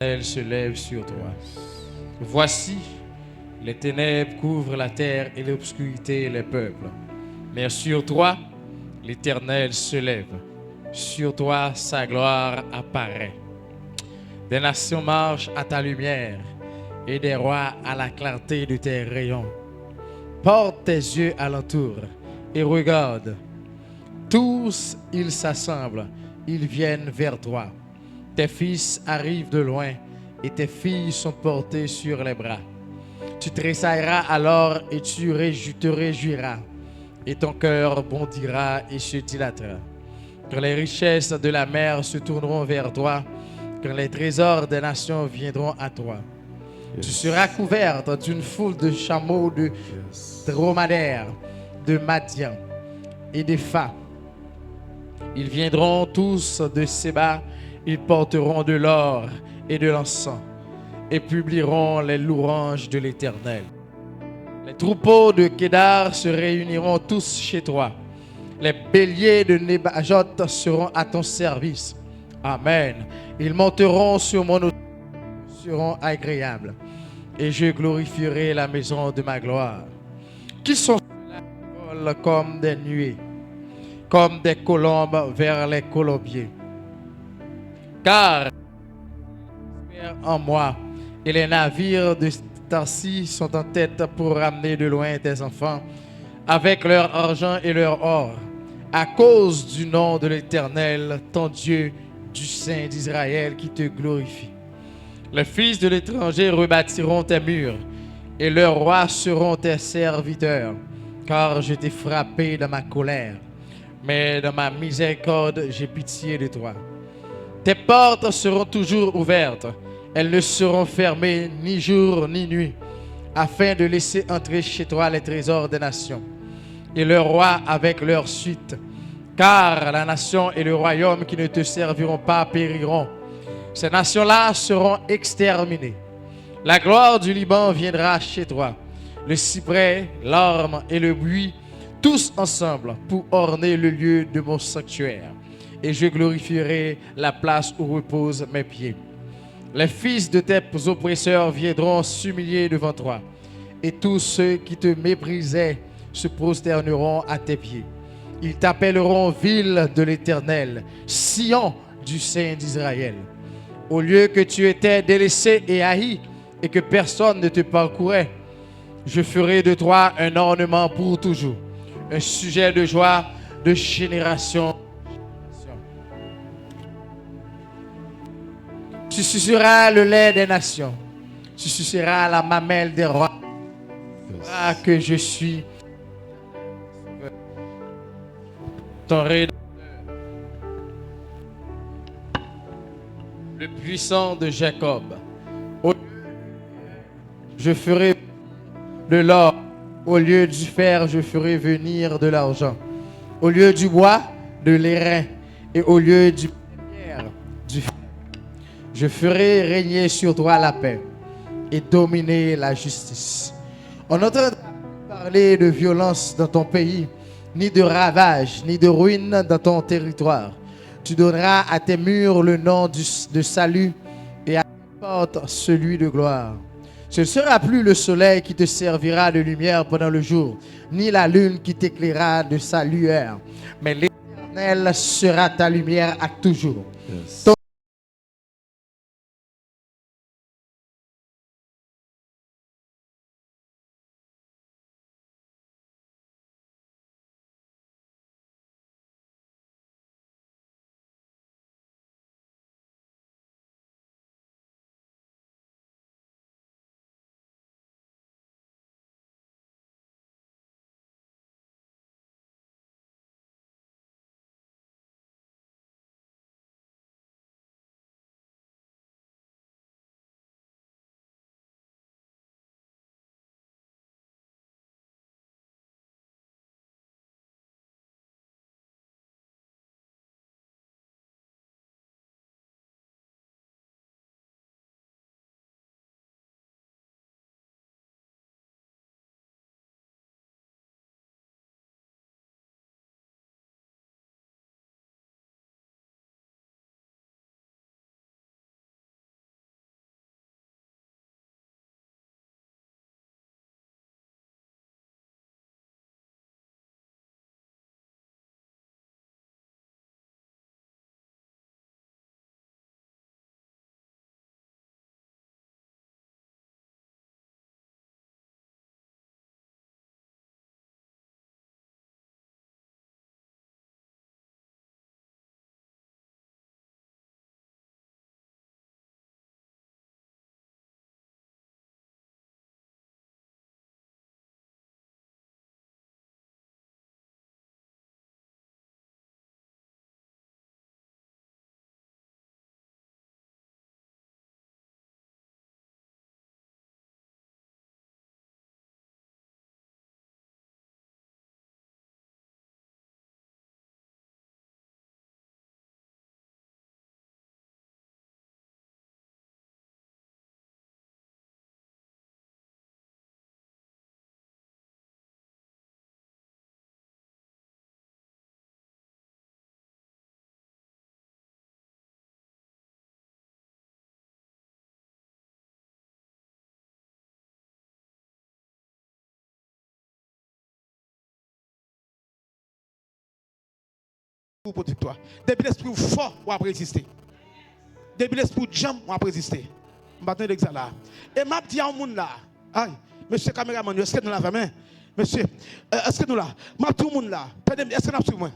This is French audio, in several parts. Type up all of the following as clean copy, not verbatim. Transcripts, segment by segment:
Elle se lève sur toi. Voici, les ténèbres couvrent la terre et l'obscurité les peuples. Mais sur toi, l'Éternel se lève. Sur toi, sa gloire apparaît. Des nations marchent à ta lumière et des rois à la clarté de tes rayons. Porte tes yeux alentour et regarde. Tous, ils s'assemblent, ils viennent vers toi. Tes fils arrivent de loin et tes filles sont portées sur les bras. Tu tressailleras alors et te réjouiras, et ton cœur bondira et se dilatera. Quand les richesses de la mer se tourneront vers toi, quand les trésors des nations viendront à toi, tu seras couverte d'une foule de chameaux, de dromadaires, de Madian et de Pha. Ils viendront tous de Séba, ils porteront de l'or et de l'encens et publieront les louanges de l'Éternel. Les troupeaux de Kédar se réuniront tous chez toi. Les béliers de Nébajot seront à ton service. Amen. Ils monteront sur mon autel, seront agréables, et je glorifierai la maison de ma gloire. Qui sont ceux-là qui volent comme des nuées, comme des colombes vers les colombiers? Car en moi, et les navires de Tarsis sont en tête pour ramener de loin tes enfants avec leur argent et leur or, à cause du nom de l'Éternel, ton Dieu, du Saint d'Israël qui te glorifie. Les fils de l'étranger rebâtiront tes murs, et leurs rois seront tes serviteurs, car je t'ai frappé dans ma colère, mais dans ma miséricorde j'ai pitié de toi. Tes portes seront toujours ouvertes, elles ne seront fermées ni jour ni nuit, afin de laisser entrer chez toi les trésors des nations et leurs rois avec leur suite. Car la nation et le royaume qui ne te serviront pas périront. Ces nations-là seront exterminées. La gloire du Liban viendra chez toi. Le cyprès, l'orme et le buis, tous ensemble pour orner le lieu de mon sanctuaire. Et je glorifierai la place où reposent mes pieds. Les fils de tes oppresseurs viendront s'humilier devant toi, et tous ceux qui te méprisaient se prosterneront à tes pieds. Ils t'appelleront ville de l'Éternel, Sion du Saint d'Israël. Au lieu que tu étais délaissé et haï, et que personne ne te parcourait, je ferai de toi un ornement pour toujours, un sujet de joie de génération en génération. Tu suceras le lait des nations, tu suceras la mamelle des rois. Ah, que je suis ton Rédempteur, le puissant de Jacob. Au lieu, je ferai de l'or, au lieu du fer, je ferai venir de l'argent. Au lieu du bois, de l'airain, et au lieu du pierre, du fer. Je ferai régner sur toi la paix et dominer la justice. On n'entendra pas parler de violence dans ton pays, ni de ravage, ni de ruine dans ton territoire. Tu donneras à tes murs le nom de salut et à tes portes celui de gloire. Ce ne sera plus le soleil qui te servira de lumière pendant le jour, ni la lune qui t'éclairera de sa lueur, mais l'Éternel sera ta lumière à toujours. Ton pour victoire. Depuis l'esprit fort, on va résister. Depuis l'esprit jam, on va résister. Maintenant, l'examen là. Et m'a dit à un monde là. Aïe, monsieur caméraman, est-ce que nous l'avons? Monsieur, est-ce que nous là? M'a dit à un monde là. Est-ce que nous avons moi?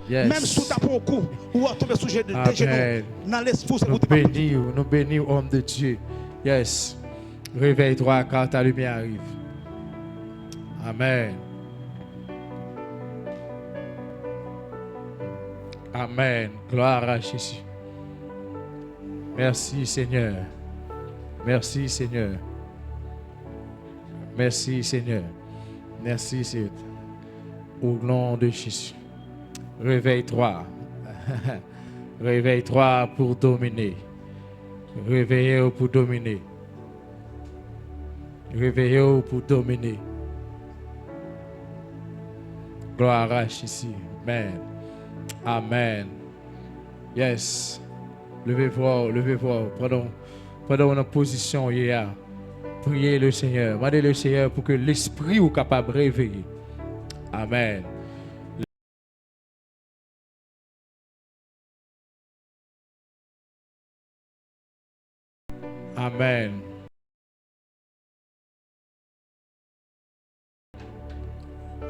Yes. Même sous ta peau au cou, ou à tomber sujet de genoux. Dans l'esprit, c'est pour nous bénis, homme de Dieu. Yes. Réveille-toi car ta lumière arrive. Amen. Amen. Gloire à Jésus. Merci Seigneur. Merci Seigneur. Merci Seigneur. Merci Seigneur. Au nom de Jésus. Réveille-toi. Réveille-toi pour dominer. Réveillez-vous pour dominer. Réveillez-vous pour dominer. Gloire à Jésus. Amen. Amen. Yes. Levez-vous, levez-vous. Prenons une position hier. Priez le Seigneur. Demandez le Seigneur pour que l'esprit soit capable de réveiller. Amen. Amen.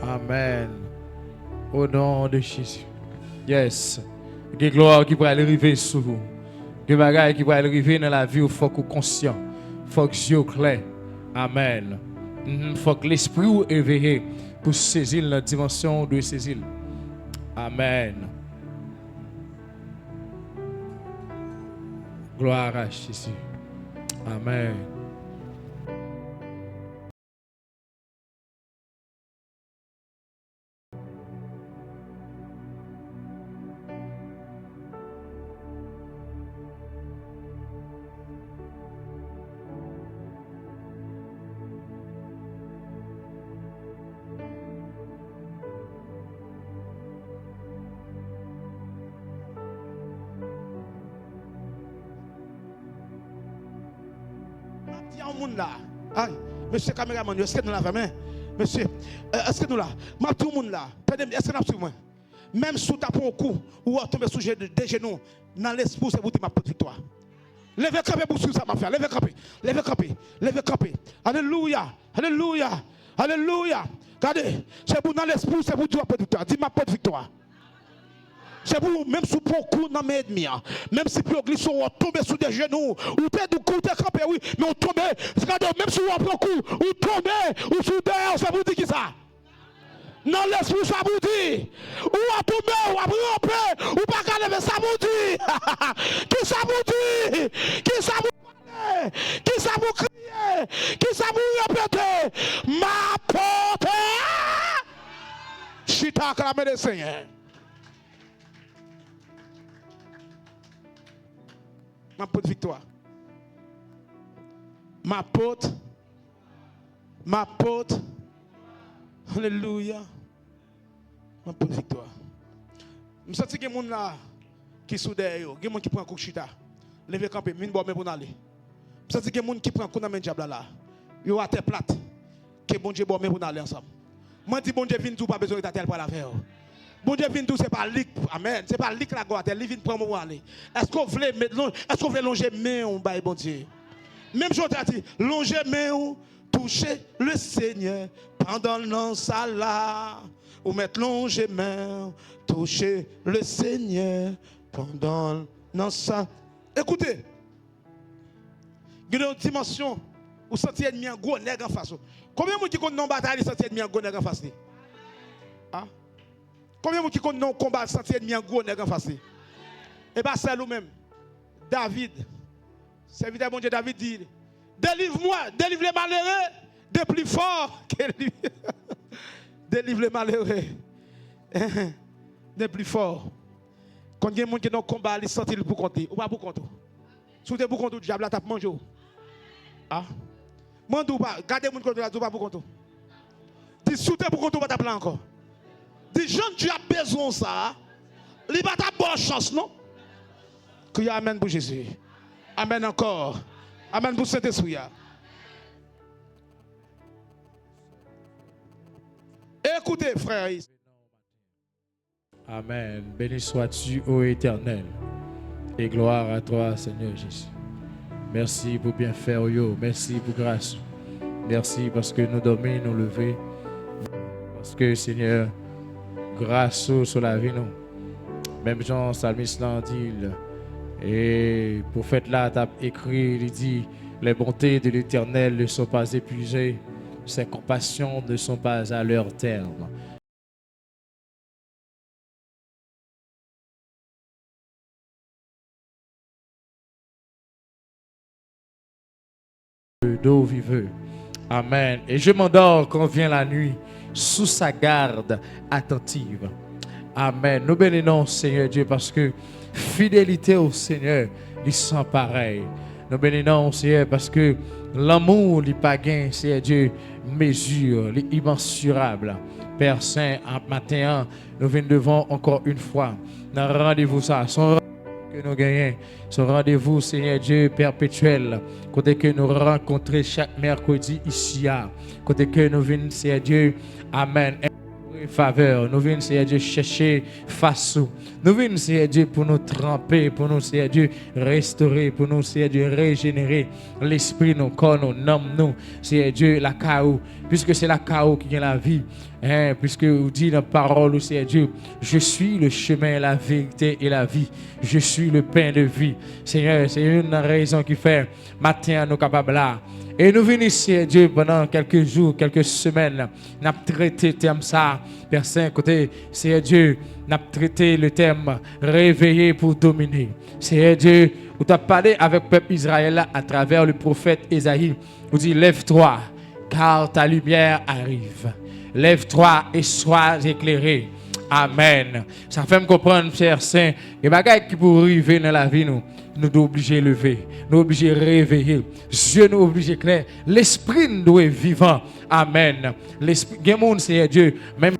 Amen. Au nom de Jésus. Yes. Il y a gloire qui pourrait arriver sur vous. Des bagages qui pourrait arriver dans la vie, il faut que vous conscient. Il faut que vous soyez clair. Amen. Il faut que l'esprit vous éveille pour saisir la dimension de saisir. Amen. Gloire à Jésus. Amen. Il y a un monde là. Aïe, monsieur caméraman, est-ce que nous l'avons? Monsieur, est-ce que nous là? Ma tout le monde là. Est-ce que nous l'avons moi? Même sous ta peau au cou, ou à tomber sujet de genoux, dans l'esprit, c'est pour dire ma petite victoire. Levez camper pour suivre ça, ma frère. Levez camper. Levez camper. Levez camper. Alléluia. Alléluia. Alléluia. Regardez, c'est pour dans l'esprit, c'est pour dire ma petite victoire. Dis ma petite victoire. C'est pour même sous beaucoup dans mes ennemis. Même si plus glisse on tombe sous des genoux, ou t'es du coup t'es campé oui, mais on tombe. Regardez même si on prend coup, ou tombe, ou sous terre, ça vous dit qui ça? Dans l'esprit ça vous dit. Ou à tomber, ou à ramper, ou pas qu'à lever ça vous dit. Qui ça vous dit? Qui ça vous parle? Qui ça vous crie? Qui ça vous répète? Ma porte. Chita acclamé le Seigneur. Ma porte victoire. Ma porte. Ma porte. Alléluia. Ma porte victoire. Je sens qu'il y a des gens là qui sont derrière. Il y a des gens qui prennent un coup de chita. Levez camper, mine bon mais pour aller. Je sens qu'il y a des gens qui prennent un coup de main diable là. Ils ont à terre plate. Que bon Dieu bon mais pour aller ensemble. Moi dis bon Dieu vient tout pas besoin de ta terre pour la faire. Bon Dieu vient tout c'est pas lick. Amen. C'est pas lick la goût il vient prendre pour aller. Est-ce qu'on veut longer main on bail bon Dieu. Même chose t'as dit, longer main ou toucher le Seigneur pendant l'an ça là. Ou mettre longer main, toucher le Seigneur pendant l'an ça. Écoutez. Il y a une dimension où senti ennemi un gros nègre en face. Combien de gens qui comptent non bataille senti ennemi un gros nègre en face? Hein? Combien de gens qui comptent non combat senti ennemi un gros nègre en face? Et bien c'est nous-mêmes. David, serviteur bon Dieu David dit, délivre-moi, délivre les malheureux de plus fort que lui. Délivre les malheureux de plus fort. Quand il y a des gens qui ont combat, ils sentent pour compter. Ou pas pour compter. Si vous êtes pour compter, le diable tape manger. Ah? Mandou pas, gardez mon compte là, pas pour compter. Dis si vous êtes pour compter, pas taper encore. Dis Jean Dieu a besoin de ça. Il va ta bonne chance, non? Que y a amen pour Jésus. Amen encore. Amen pour Saint-Esprit. Écoutez, frères. Amen. Béni sois-tu, ô Éternel, et gloire à toi, Seigneur Jésus. Merci pour bien faire, yo. Merci pour grâce. Merci parce que nous dormons, nous lever. Parce que, Seigneur, grâce sur la vie, nous. Même Jean Salmiste l'a dit, et prophète là, t'as écrit, il dit, les bontés de l'Éternel ne sont pas épuisées, ses compassions ne sont pas à leur terme. D'eau vive. Amen. Et je m'endors quand vient la nuit, sous sa garde attentive. Amen. Nous bénissons, Seigneur Dieu, parce que fidélité au Seigneur, il sans pareil. Nous bénissons, Seigneur, parce que l'amour, il pas gain, Seigneur Dieu, mesure, il immensurable. Père Saint, en matin, nous venons devant encore une fois. Dans rendez-vous ça, que nous gagnons, ce rendez-vous, Seigneur Dieu, perpétuel, côté que nous rencontrons chaque mercredi ici, côté que nous venons, Seigneur Dieu, Amen, faveur, nous venons, Seigneur Dieu, chercher face où, nous venons, Seigneur Dieu, pour nous tremper, pour nous, Seigneur Dieu, restaurer, pour nous, Seigneur Dieu, régénérer l'esprit, nos corps, nos noms, nous, Seigneur Dieu, la chaos, puisque c'est la chaos qui est la vie. Hein, puisque vous dites dans la parole, Seigneur Dieu, je suis le chemin, la vérité et la vie. Je suis le pain de vie. Seigneur, c'est une raison qui fait matin nous capables là. Et nous venons ici, Dieu, pendant quelques jours, quelques semaines, nous avons traité le thème ça, Père Saint, côté, Seigneur Dieu, nous avons traité le thème réveiller pour dominer. Seigneur Dieu, vous avez parlé avec le peuple Israël à travers le prophète Ésaïe. Vous dites, lève-toi, car ta lumière arrive. Lève-toi et sois éclairé. Amen. Ça fait me comprendre, Père Saint, les bagages qui pour arriver dans la vie, nous sommes obligés de lever, nous sommes obligés de réveiller. Dieu nous obligés de clair. L'esprit nous doit être vivant. Amen. L'esprit, c'est Dieu, même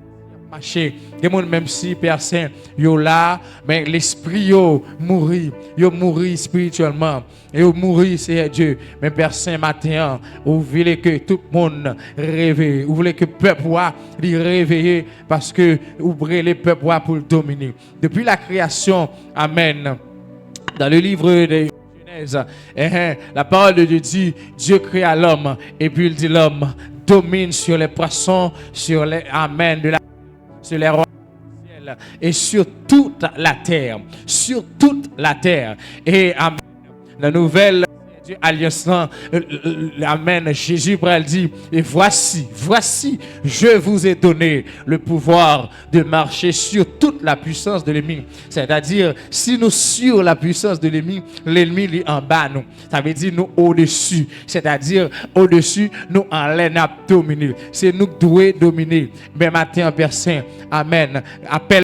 marché, même si Père Saint, yo là, mais l'esprit yo mourit spirituellement, et yo mourit c'est Dieu. Mais Père Saint matin, vous voulez que tout le monde réveille, vous voulez que le peuple soit réveillé parce que ouvrez les peuples pour le dominer. Depuis la création, amen. Dans le livre de Genèse, la parole de Dieu dit, Dieu créa l'homme, et puis il dit l'homme domine sur les poissons, sur les amen de la sur les rois du ciel et sur toute la terre. Sur toute la terre. Et amen. La nouvelle alliance, amen. Jésus dit, et voici, je vous ai donné le pouvoir de marcher sur toute la puissance de l'ennemi. C'est-à-dire, si nous sur la puissance de l'ennemi, l'ennemi est en bas nous. Ça veut dire nous au-dessus. C'est-à-dire, au-dessus, nous en l'air dominer. C'est nous qui devons dominer. Mais matin, Père Saint, amen. Appelle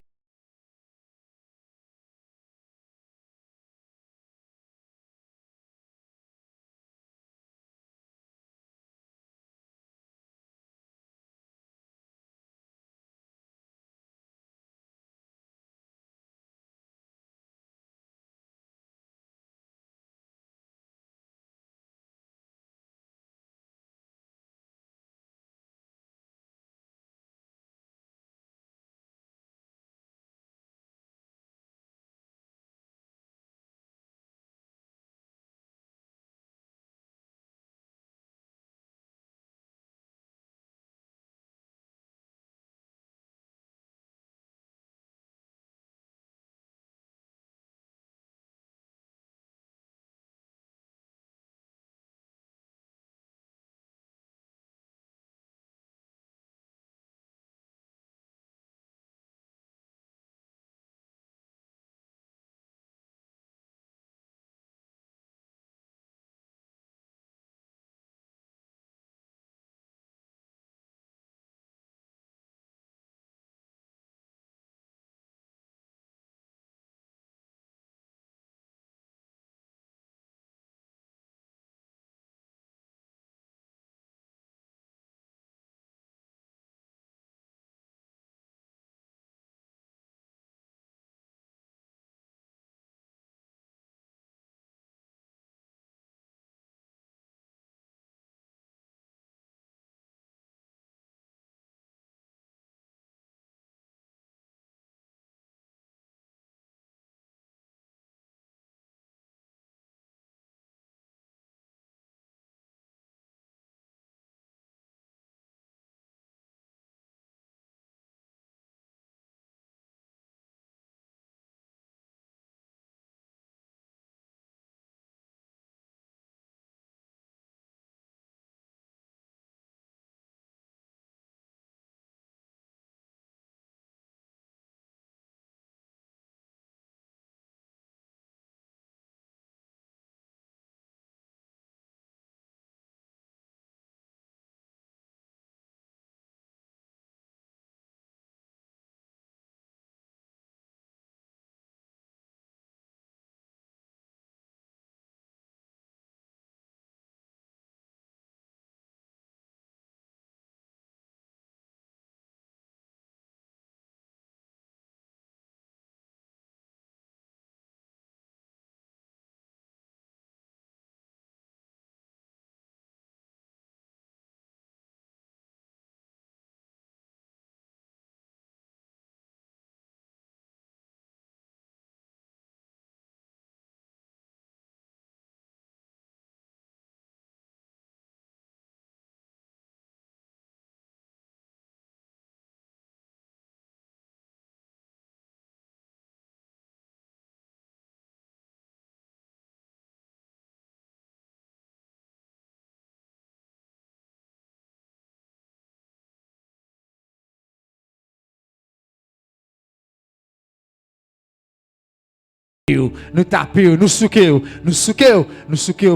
nous taper, nous souquer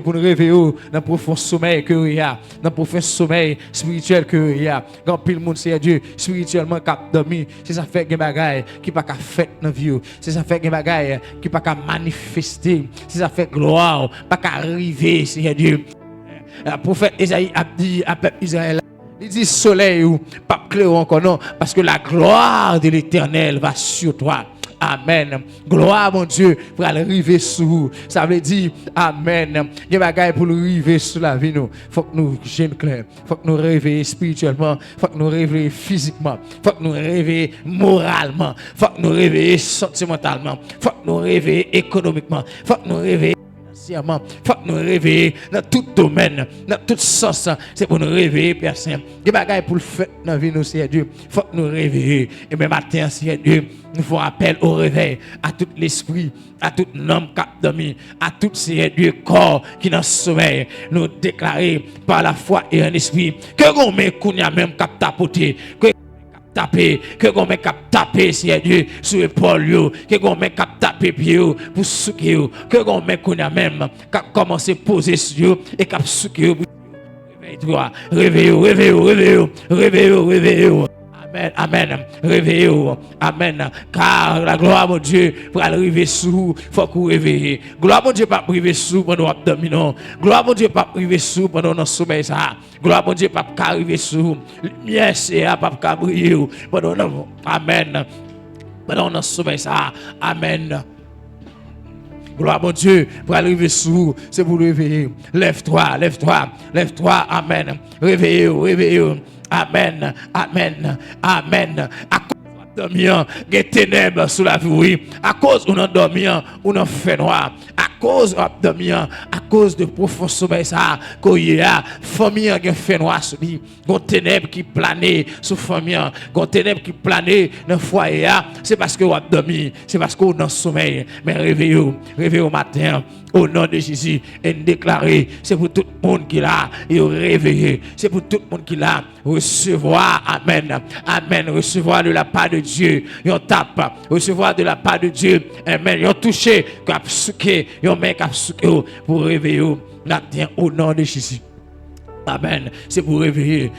pour nous réveiller dans le profond sommeil que il y a, dans le profond sommeil spirituel que il y a. Quand pile monde c'est Dieu spirituellement cap dormi, c'est ça fait des bagailles qui pas qu'à faire dans vie, c'est ça fait des bagailles qui pas qu'à manifester, c'est ça fait gloire pas qu'à arriver, c'est Dieu. Le prophète Isaïe a dit à peuple Israël, il dit soleil ou pas clair encore non, parce que la gloire de l'Éternel va sur toi. Amen. Gloire mon Dieu pour arriver sur vous. Ça veut dire amen. Il y a des bagailles pour arriver sur la vie nous. Faut que nous gênions clair. Faut que nous réveillions spirituellement. Faut que nous réveillions physiquement. Faut que nous réveillions moralement. Faut que nous réveillions sentimentalement. Faut que nous réveillions économiquement. Faut que nous réveillions financièrement. Faut que nous réveillions dans tout domaine, dans tout sens. C'est pour nous réveiller, Père Saint. Il y a des bagailles pour le faire dans la vie nous, Seigneur Dieu. Faut que nous réveillions. Et même matin, Seigneur Dieu, nous faisons appel au réveil à tout l'esprit, à tout l'homme qui a dormi, à tout Seigneur Dieu corps qui est dans le sommeil. Nous déclarer par la foi et un esprit que l'on met qu'on y a même qu'à tapoter, que l'on met qu'à taper Seigneur Dieu sur l'épaule, que l'on met qu'à taper pied pour souquer, que l'on met qu'on y a même qu'à commencer à poser sur et qu'à souquer. Réveille-toi, réveille-vous. Amen, amen. Réveillez-vous. Amen. Car la gloire mon Dieu pour arriver sous, faut que vous réveillez. Gloire mon Dieu pas arriver sous pendant abdominaux. Gloire mon Dieu pas arriver sous pendant notre sommeil ça. Gloire mon Dieu pas arriver sous. Lumière c'est pas briller pendant notre amen. Pendant notre sommeil ça. Amen. Gloire mon Dieu pour arriver sous, c'est pour réveiller. Lève-toi, lève-toi, lève-toi. Amen. Réveillez-vous, réveillez-vous. Amen, amen, amen. À cause de dormir, des ténèbres sous la vie, à cause où on dormi, on a fait noir, à cause de dormir, à cause de profond sommeil, ça, qu'il y a, famille qui fait noir sur lui, des ténèbres qui planent sur famille, des ténèbres qui planent dans le foyer, c'est parce que on a dormi, c'est parce qu'on a sommeil. Mais réveillez-vous, réveillez-vous au matin. Au nom de Jésus, et déclarer, c'est pour tout le monde qui est là, et réveiller, c'est pour tout le monde qui est là, recevoir, amen, amen, recevoir de la part de Dieu, et on tape, recevoir de la part de Dieu, amen, et on touche, cap souké, et on met cap souké, pour réveiller, matin, au nom de Jésus. Amen. C'est pour réveiller,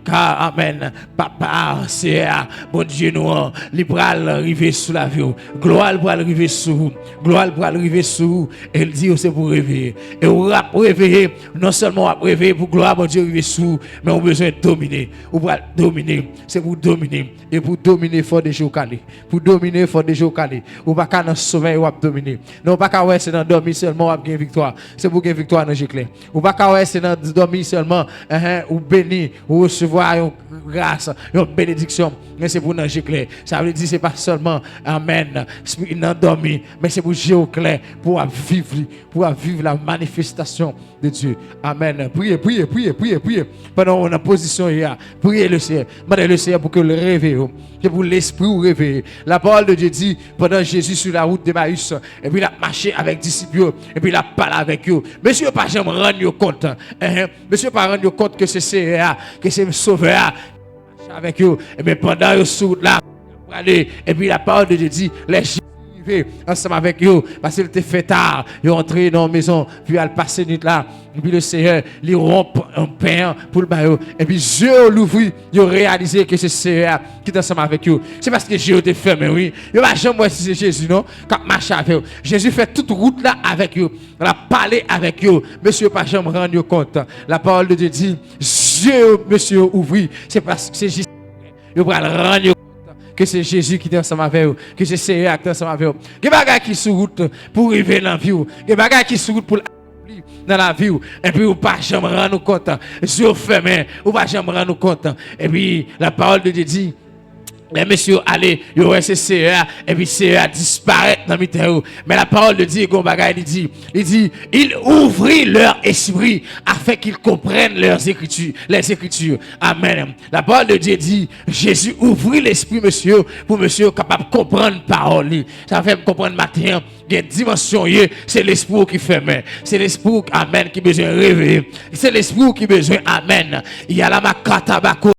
car amen. Papa, c'est bon Dieu nous, libéral arriver sous la vie. Gloire pour arriver sous. Gloire pour arriver sous. Elle dit c'est pour réveiller. Et on va réveiller, non seulement on réveiller pour gloire bon Dieu arriver sous, mais on a besoin de dominer. On va dominer. C'est pour dominer. Et pour dominer, il faut des jours calés. Pour dominer, il faut des jours calés. On va pas dans le sommeil, on va dominer. Non, pas qu'à ouais, c'est dans dormir seulement, on va gagner victoire. C'est pour gagner victoire dans le clé. On va pas ouais, c'est dans dormir seulement, ou béni, ou recevoir une grâce, une bénédiction. Mais c'est pour nous clair. Ça veut dire c'est pas seulement amen, non dormir, mais c'est pour clair, pour vivre la manifestation de Dieu. Amen. Priez. Pendant on a position hier, priez le Seigneur. Demandez le Seigneur pour que le réveille. C'est pour l'esprit ou réveiller. La parole de Dieu dit pendant Jésus sur la route d'Emmaüs, et puis il a marché avec disciples, et puis il a parlé avec eux. Monsieur pas jamais rendre compte. Monsieur pas rendre compte que c'est Seigneur, que c'est Sauveur avec eux. Et bien pendant eux sous là, et puis la parole de Dieu dit les ensemble avec eux parce qu'il était fait tard, ils sont entrés dans la maison, puis ils passé nuit là, et puis le Seigneur lui rompt un pain pour le baillot, et puis Dieu l'ouvrit, ils ont réalisé que c'est le Seigneur qui est ensemble avec eux. C'est parce que Dieu était fermé, oui. Il va jamais voir si c'est Jésus, non, quand marche avec eux. Jésus fait toute route là avec eux, il a parlé avec eux. Monsieur pas jamais rendre compte. La parole de Dieu dit, Dieu, monsieur ouvrit, c'est parce que c'est Jésus. Il va rendre compte que c'est Jésus qui est ensemble avec vous, que c'est Seigneur qui est ensemble avec vous. Il y a des bagages qui sont route pour arriver dans la vie. Il y a des bagages qui sont route pour accomplir dans la vie. Et puis, vous ne pouvez pas jamais rendre compte. Si vous fermez, vous ne pouvez pas jamais rendre compte. Et puis, la parole de Dieu dit, les messieurs, allez, il y aura ces Seigneur, et puis Seigneur disparaît dans le milieu. Mais la parole de Dieu, il dit, il ouvrit leur esprit afin qu'ils comprennent les Écritures. Amen. La parole de Dieu dit, Jésus ouvrit l'esprit, monsieur, pour monsieur capable de comprendre la parole. Ça fait comprendre matin, il y a une dimension, c'est l'esprit qui fait main. C'est l'esprit, amen, qui besoin de rêver. C'est l'esprit qui besoin, amen. Il y a la makata bako.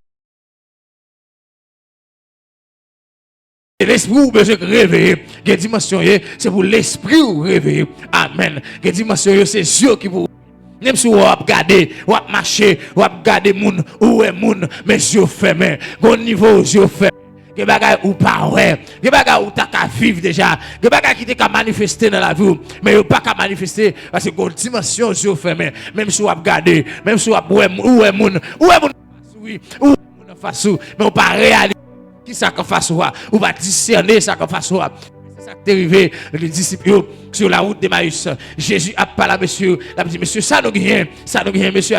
L'esprit ou besoin de réveiller. Que dimension c'est pour l'esprit ou réveiller. Amen. Que dimension c'est Dieu qui vous. Même si vous regardez, vous marchez, vous regardez moun, où est moun, mais yeux fermés. Bon niveau, yeux fermés. Que bagay ou pas ouais, que bagay ou ta ka vivre déjà, que bagay qui te ka manifester dans la vie, mais ou pas ka manifester parce que une dimension yeux fermés. Même si vous regardez, même si vous où est moun oui, où est moun face mais on pas réaliser qui ça qu'en face ou pas discerner ça qu'en face c'est ça qui est arrivé les disciples sur la route d'Emmaüs. Jésus a parlé à monsieur, il a dit monsieur ça nous rien, monsieur.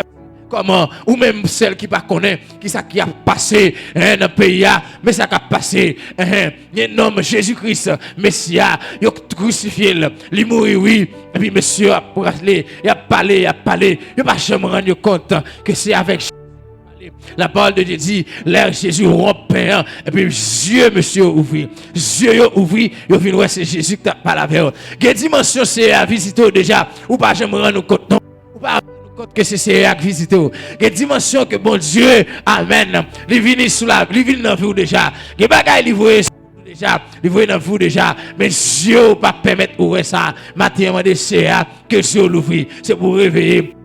Comment ou même celle qui pas connaît qui ça qui a passé dans le pays mais ça qui a passé il nomme Jésus-Christ Messia il a crucifié il mourit oui et puis monsieur a parlé il a parlé il pas jamais rendre compte que c'est avec la parole de Dieu dit l'air Jésus rompant et puis Dieu monsieur ouvri Dieu ouvri il vient voir c'est Jésus qui t'a parlé avec quelle dimension c'est à visiter déjà ou pas jamais rendre compte non ou pas que c'est à visiter. Quelle dimension que bon Dieu, amen, il vient sous la, il vient dans vous déjà. Que bagaille il voit déjà, il voit dans vous déjà. Mais Dieu pas permettre ouvrir ça. Matin de c'est que Dieu l'ouvre. C'est pour réveiller.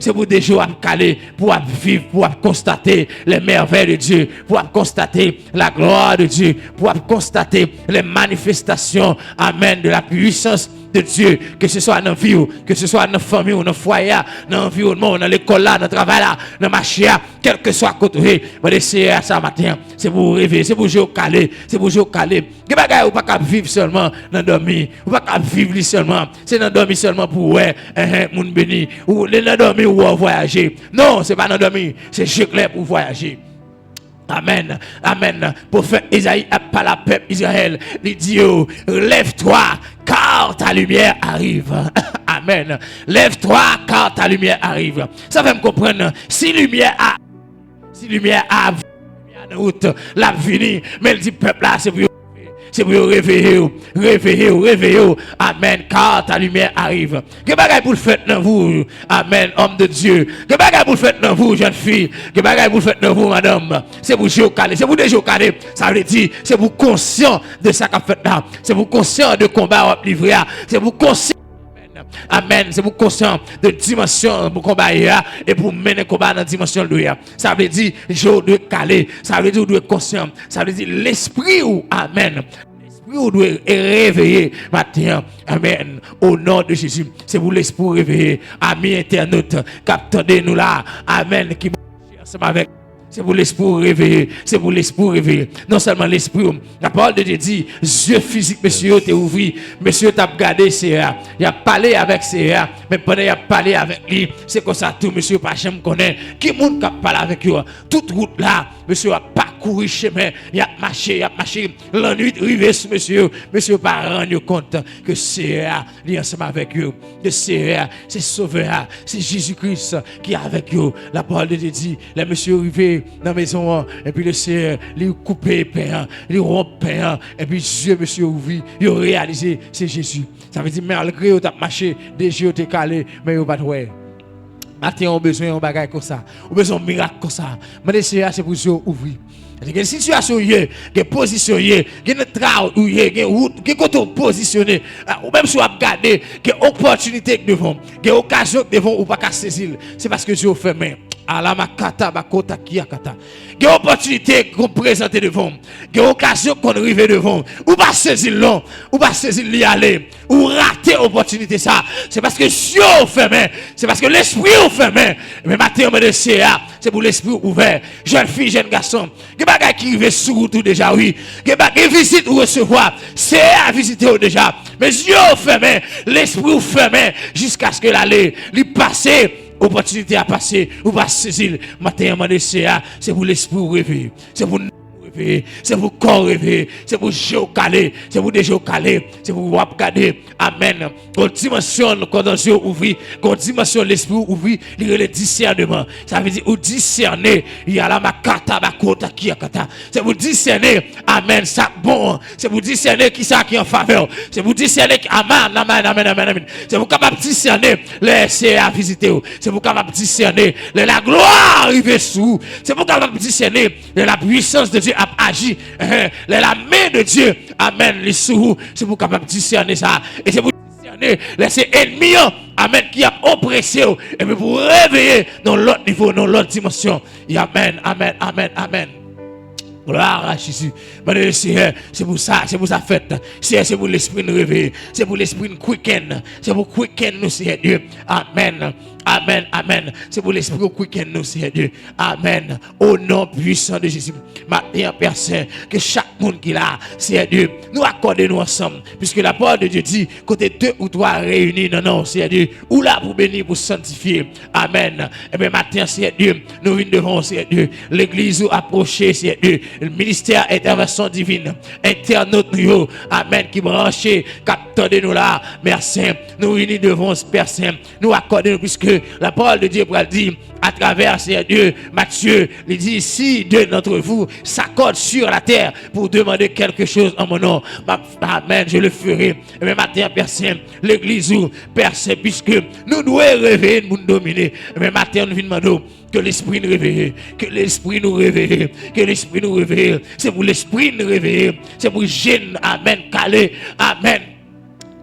C'est pour déjà caler, pour vivre, pour constater les merveilles de Dieu, pour constater la gloire de Dieu, pour constater les manifestations, amen, de la puissance de Dieu, que ce soit dans la vie, que ce soit dans la famille, dans le foyer, dans l'environnement, dans l'école, dans le travail, dans le marché, quel que soit côté, c'est ça matin, c'est pour rêver, c'est pour jouer caler, c'est pour jouer caler. Que bagaille ou pas vivre seulement dans dormir, ou pas vivre seulement, c'est dans dormir seulement pour ouais, moun béni, ou dans dormir ou voyager. Non, c'est pas dans dormir, c'est jeu clair pour voyager. Amen, amen. Prophète Isaïe a pas la peuple Israël. Il dit, lève-toi, car ta lumière arrive. Amen. Lève-toi, car ta lumière arrive. Ça fait me comprendre. Si lumière a en route, la venir, mais il dit, peuple là, c'est pour réveiller. Amen. Car ta lumière arrive. Que bagaille pour le faire dans vous? Amen. Homme de Dieu. Que bagaille pour le faire dans vous, jeune fille? Que bagaille pour le faire dans vous, madame? C'est pour jouer calé. C'est pour déjà calé. Ça veut dire, c'est pour conscient de ça qu'a fait là. C'est pour conscient de combat à livrer. C'est pour conscient. Amen. C'est pour conscient de dimension pour combat et pour mener combat dans la dimension de l'ouïa. Ça veut dire je dois caler. Ça veut dire je dois conscient. Ça veut dire l'esprit ou amen. L'esprit ou doit réveiller matin. Amen. Au nom de Jésus. C'est pour l'esprit réveiller. Amis internautes, captez nous là. Amen. Qui ensemble avec. C'est pour l'esprit réveillé. C'est pour l'esprit réveillé. Non seulement l'esprit. La parole de Dieu dit, yeux physiques, monsieur, t'es ouvri. Monsieur, t'as regardé CA. Il a parlé avec CA. Mais pendant qu'il a parlé avec lui, c'est comme ça tout, monsieur, pas jamais connaît. Qui monde qui a parlé avec lui? Toute route là, monsieur a parcouru chemin. Il a marché. La nuit, arrivé sur monsieur. Monsieur, pas rendre compte que CA, il est ensemble avec eux. Que CA, c'est sauveur. C'est Jésus-Christ qui est avec eux. La parole de Dieu dit, les monsieur arrivé dans la maison, et puis le Seigneur, il coupé pain, il rompt pain, et puis Dieu, monsieur, ouvri, il a réalisé, c'est Jésus. Ça veut dire, malgré que tu as marché, des yeux t'es calé, mais il n'y a pas de ouais. Maintenant, on a besoin d'un bagage comme ça, on a besoin d'un miracle comme ça. Mais le Seigneur, c'est pour Dieu ouvrir. Il y a une situation, il y a une position, il y a une travail, il y a une route, il y a une positionné. Ou même si vous regardez, il y a une opportunité devant, il y a une occasion devant, ou pas qu'à saisir. C'est parce que Dieu fait main. Alamakata bakota kiakata. Il y a une opportunité qu'on présente devant. Il y a une occasion qu'on arrive devant. Ou pas saisir long, ou pas saisir l'y aller, ou rater l'opportunité ça. C'est parce que Dieu fait main. C'est parce que l'esprit fait main. Mais maintenant, c'est pour l'esprit ouvert. Jeune fille, jeune garçon. Il y a des gens qui arrivent sur tout déjà, oui. Il y a des visites ou recevoir. C'est à visiter déjà. Mais Dieu fait main. L'esprit fait main. Jusqu'à ce que l'aller, lui passer. Opportunité à passer, ou pas saisir. Matin, c'est pour l'esprit rêver. C'est pour réveiller, c'est pour corps réveiller, c'est pour jeu calé, c'est pour déjà calé, c'est pour regarder. Amen. Quand dimension, quand on yeux ouvri, quand dimension l'esprit ouvri, il y a le discernement. Ça veut dire ou discerner, il y a la makata bakota qui a kata. C'est pour discerner, amen, ça bon. C'est pour discerner qui ça qui en faveur. C'est pour discerner, amen. C'est pour capable discerner les CA visiter. C'est pour capable discerner la gloire arriver sous. C'est pour capable discerner la puissance de Dieu a agi, la main de Dieu, amen, les sous, c'est pour capable discerner ça. Et c'est pour discerner, laisser ennemis, amen, qui a oppressé, et puis pour réveiller dans l'autre niveau, dans l'autre dimension. Et amen, amen, amen, amen. Gloire à Jésus. C'est pour ça fête. C'est pour l'esprit nous réveiller. C'est pour l'esprit nous quicken. C'est pour quicken nous, Seigneur Dieu. Amen. Amen. Amen. C'est pour l'esprit nous quicken nous, Seigneur Dieu. Amen. Au nom puissant de Jésus. Maintenant, Père Saint, que chaque monde qui est là, Seigneur Dieu, nous accordons nous ensemble. Puisque la parole de Dieu dit, côté 2 ou 3 réunis, non, Seigneur Dieu, ou là pour bénir, pour sanctifier. Amen. Et bien maintenant, Seigneur Dieu, nous venons devant, Seigneur Dieu, l'église approchée, Seigneur Dieu, le ministère intervention divine, internaute nous, amen, qui branché, captez nous là, merci, nous venons devant Père Saint, nous accordons, puisque la parole de Dieu pour dire, à travers Seigneur Dieu, Matthieu, il dit, si deux d'entre vous s'accordent sur la terre pour demander quelque chose en mon nom, amen, je le ferai. Mais maintenant, Père Saint, l'église, Père Saint, puisque nous devons réveiller, nous dominer, mais maintenant, nous venons demander que l'esprit nous réveille, que l'esprit nous réveille, que l'esprit nous réveille. C'est pour l'esprit nous réveiller, c'est pour jeune, amen, calé, amen.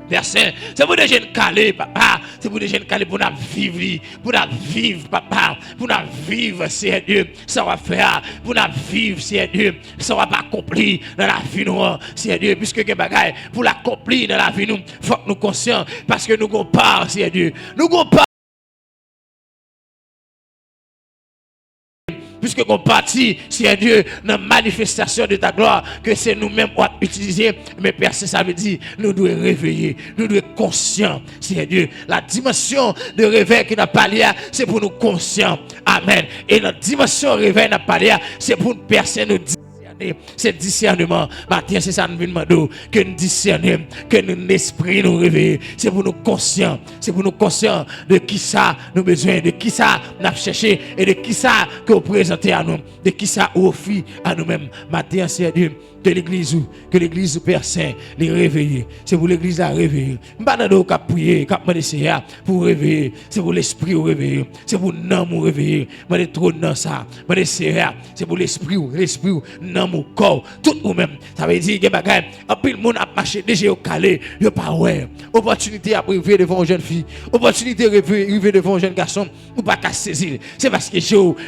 Verset, c'est pour des jeunes calés, papa. C'est pour des jeunes calés pour nous vivre, papa. Pour nous vivre, Seigneur Dieu, ça va faire. Pour nous vivre, Seigneur Dieu, ça va pas accomplir dans la vie, nous, Seigneur Dieu. Puisque que bagaille, pour l'accomplir dans la vie, nous, faut que nous conscients, parce que nous avons part, Seigneur Dieu. Nous avons part. Puisque qu'on partit, Seigneur Dieu, dans la manifestation de ta gloire, que c'est nous-mêmes qui utiliser, mais Père, ça veut dire, nous devons réveiller, nous devons être conscients, Seigneur Dieu. La dimension de réveil qui n'a pas lié, c'est pour nous conscients. Amen. Et notre dimension de réveil n'a pas lié, c'est pour nous percer nos c'est discernement. Matin, c'est ça nous demandons que nous discernions, que notre esprit nous réveille. C'est pour nous conscients. C'est pour nous conscients de qui ça nous besoin, de qui ça nous avons cherché et de qui ça que vous présentez à nous, de qui ça offre à nous-mêmes. Matin, c'est Dieu. Que l'église Père Saint les réveiller. C'est pour l'église à réveiller. Pas dans qu'à prier, qu'à demander pour réveiller. C'est pour l'esprit au réveiller. C'est pour l'âme réveiller. Moi trop dans ça. C'est pour l'esprit l'âme au corps. Tout ou même. Ça veut dire que bagay. Après le monde a marché déjà au calé, yo pas ouais. Opportunité à arriver devant une jeune fille. Opportunité à arriver devant un jeune garçon ou pas qu'à saisir. C'est parce que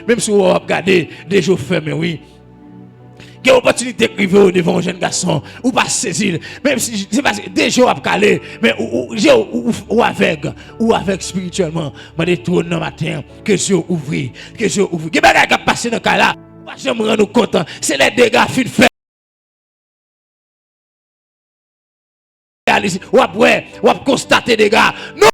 même si on regarder des jours fermés, oui. Il y a opportunité d'arriver devant un jeune garçon ou pas saisir, même si c'est parce que des jours à caler, mais ou avec spirituellement, je détourne le matin, que je ouvre. Que je ouvre. Il y a des gens qui passent dans ce cas-là, je me rends compte, c'est les dégâts fin fait. Ou à constater des dégâts. Non!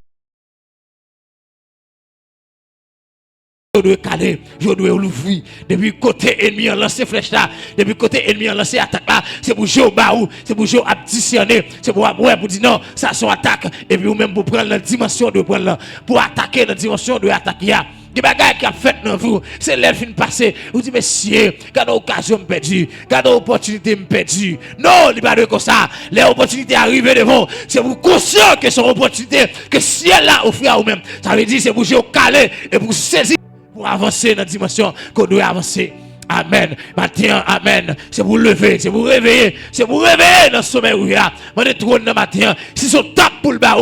Je dois caler, je dois l'ouvrir. Depuis côté ennemi, on lance flèche là. Depuis côté ennemi, on lance attaque là. C'est pour jouer au baou, c'est pour jouer à discerner. C'est pour dire non, ça sont attaque. Et puis, ou même pour prendre la dimension de prendre là. Pour attaquer la dimension de attaquer. Des bagages qui a fait dans vous, c'est l'air fin passé. Vous dites, messieurs, quand l'occasion me perdue, quand l'opportunité me perdue. Non, il n'y a pas de comme ça. Les opportunités arrivent devant. C'est vous conscient que c'est une opportunité que si elle a offert à vous-même. Ça veut dire c'est pour jouer au calé et pour saisir. Pour avancer dans la dimension qu'on doit avancer. Amen. Matin, amen. C'est pour lever, c'est pour réveiller, c'est pour réveiller dans le sommeil où il y a. On est trop dans le matin. Si c'est tape pour le bas,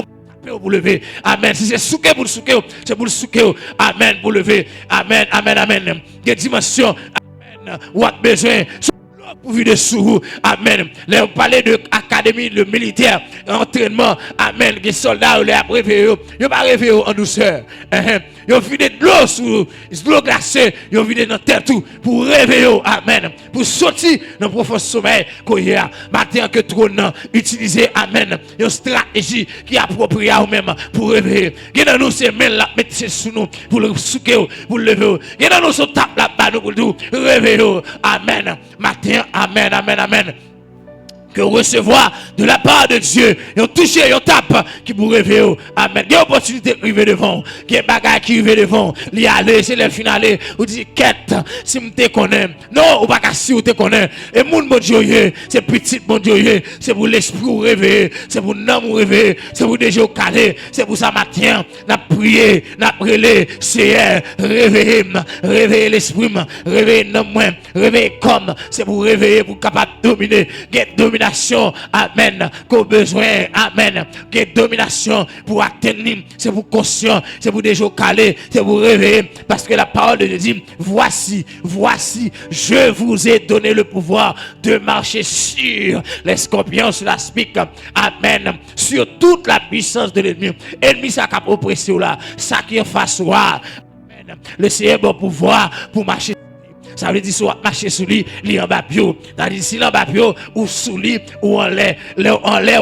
pour lever. Amen. Si c'est souquer pour le souquer, c'est pour le souquer. Amen. Pour lever. Amen. Amen. Amen. Des dimensions. Amen. Ou a besoin. Pour vivre dessous, amen. Là, on parlait de académie, le militaire, entraînement, amen. Les soldats, les réveillés, ils pas réveillés en douceur. Ils ont vidé de l'eau sous l'eau glacée, ils ont vidé dans terre tout pour réveiller, amen. Pour sortir dans le profond sommeil qu'on y a. Maintenant que trône utiliser, amen. Une stratégie qui est appropriée à vous-même pour réveiller. Et dans nous, c'est même la mettre sous nous pour le souquer, pour le lever. Et dans nous, c'est tape là-bas pour le réveiller, amen. Matin, amen, amen, amen. que recevoir de la part de Dieu, et toucher, et tape, qui vous réveille. Amen. Il y a une opportunité de arriver devant, il y a des bagages qui arrivent devant, l'y aller, c'est le final, ou dit, quête, si vous te connaissez, non, ou pas si vous te connaissez, et moun bon Dieu, c'est petit bon Dieu, c'est pour l'esprit ou réveiller, c'est pour l'homme ou réveiller, c'est pour déjà caler, c'est pour ça matin, n'a prié, n'a prié, c'est réveiller l'esprit, réveiller l'homme, réveiller comme, c'est pour réveiller, pour capable de dominer, get domination, amen, qu'au besoin, amen, get domination pour atteindre, c'est pour conscient, c'est pour déjà caler, c'est pour réveiller, parce que la parole de Dieu dit, voici, je vous ai donné le pouvoir de marcher sur les scorpions, sur la spique, amen, sur toute la puissance de l'ennemi. Ennemi, ça qui a oppressé là, ça qui est face à, amen, le Seigneur a pouvoir pour marcher. Ça veut dire soit marcher sous lui, li en bas pio. Ça veut dire si en bas pio ou sous lui ou en l'air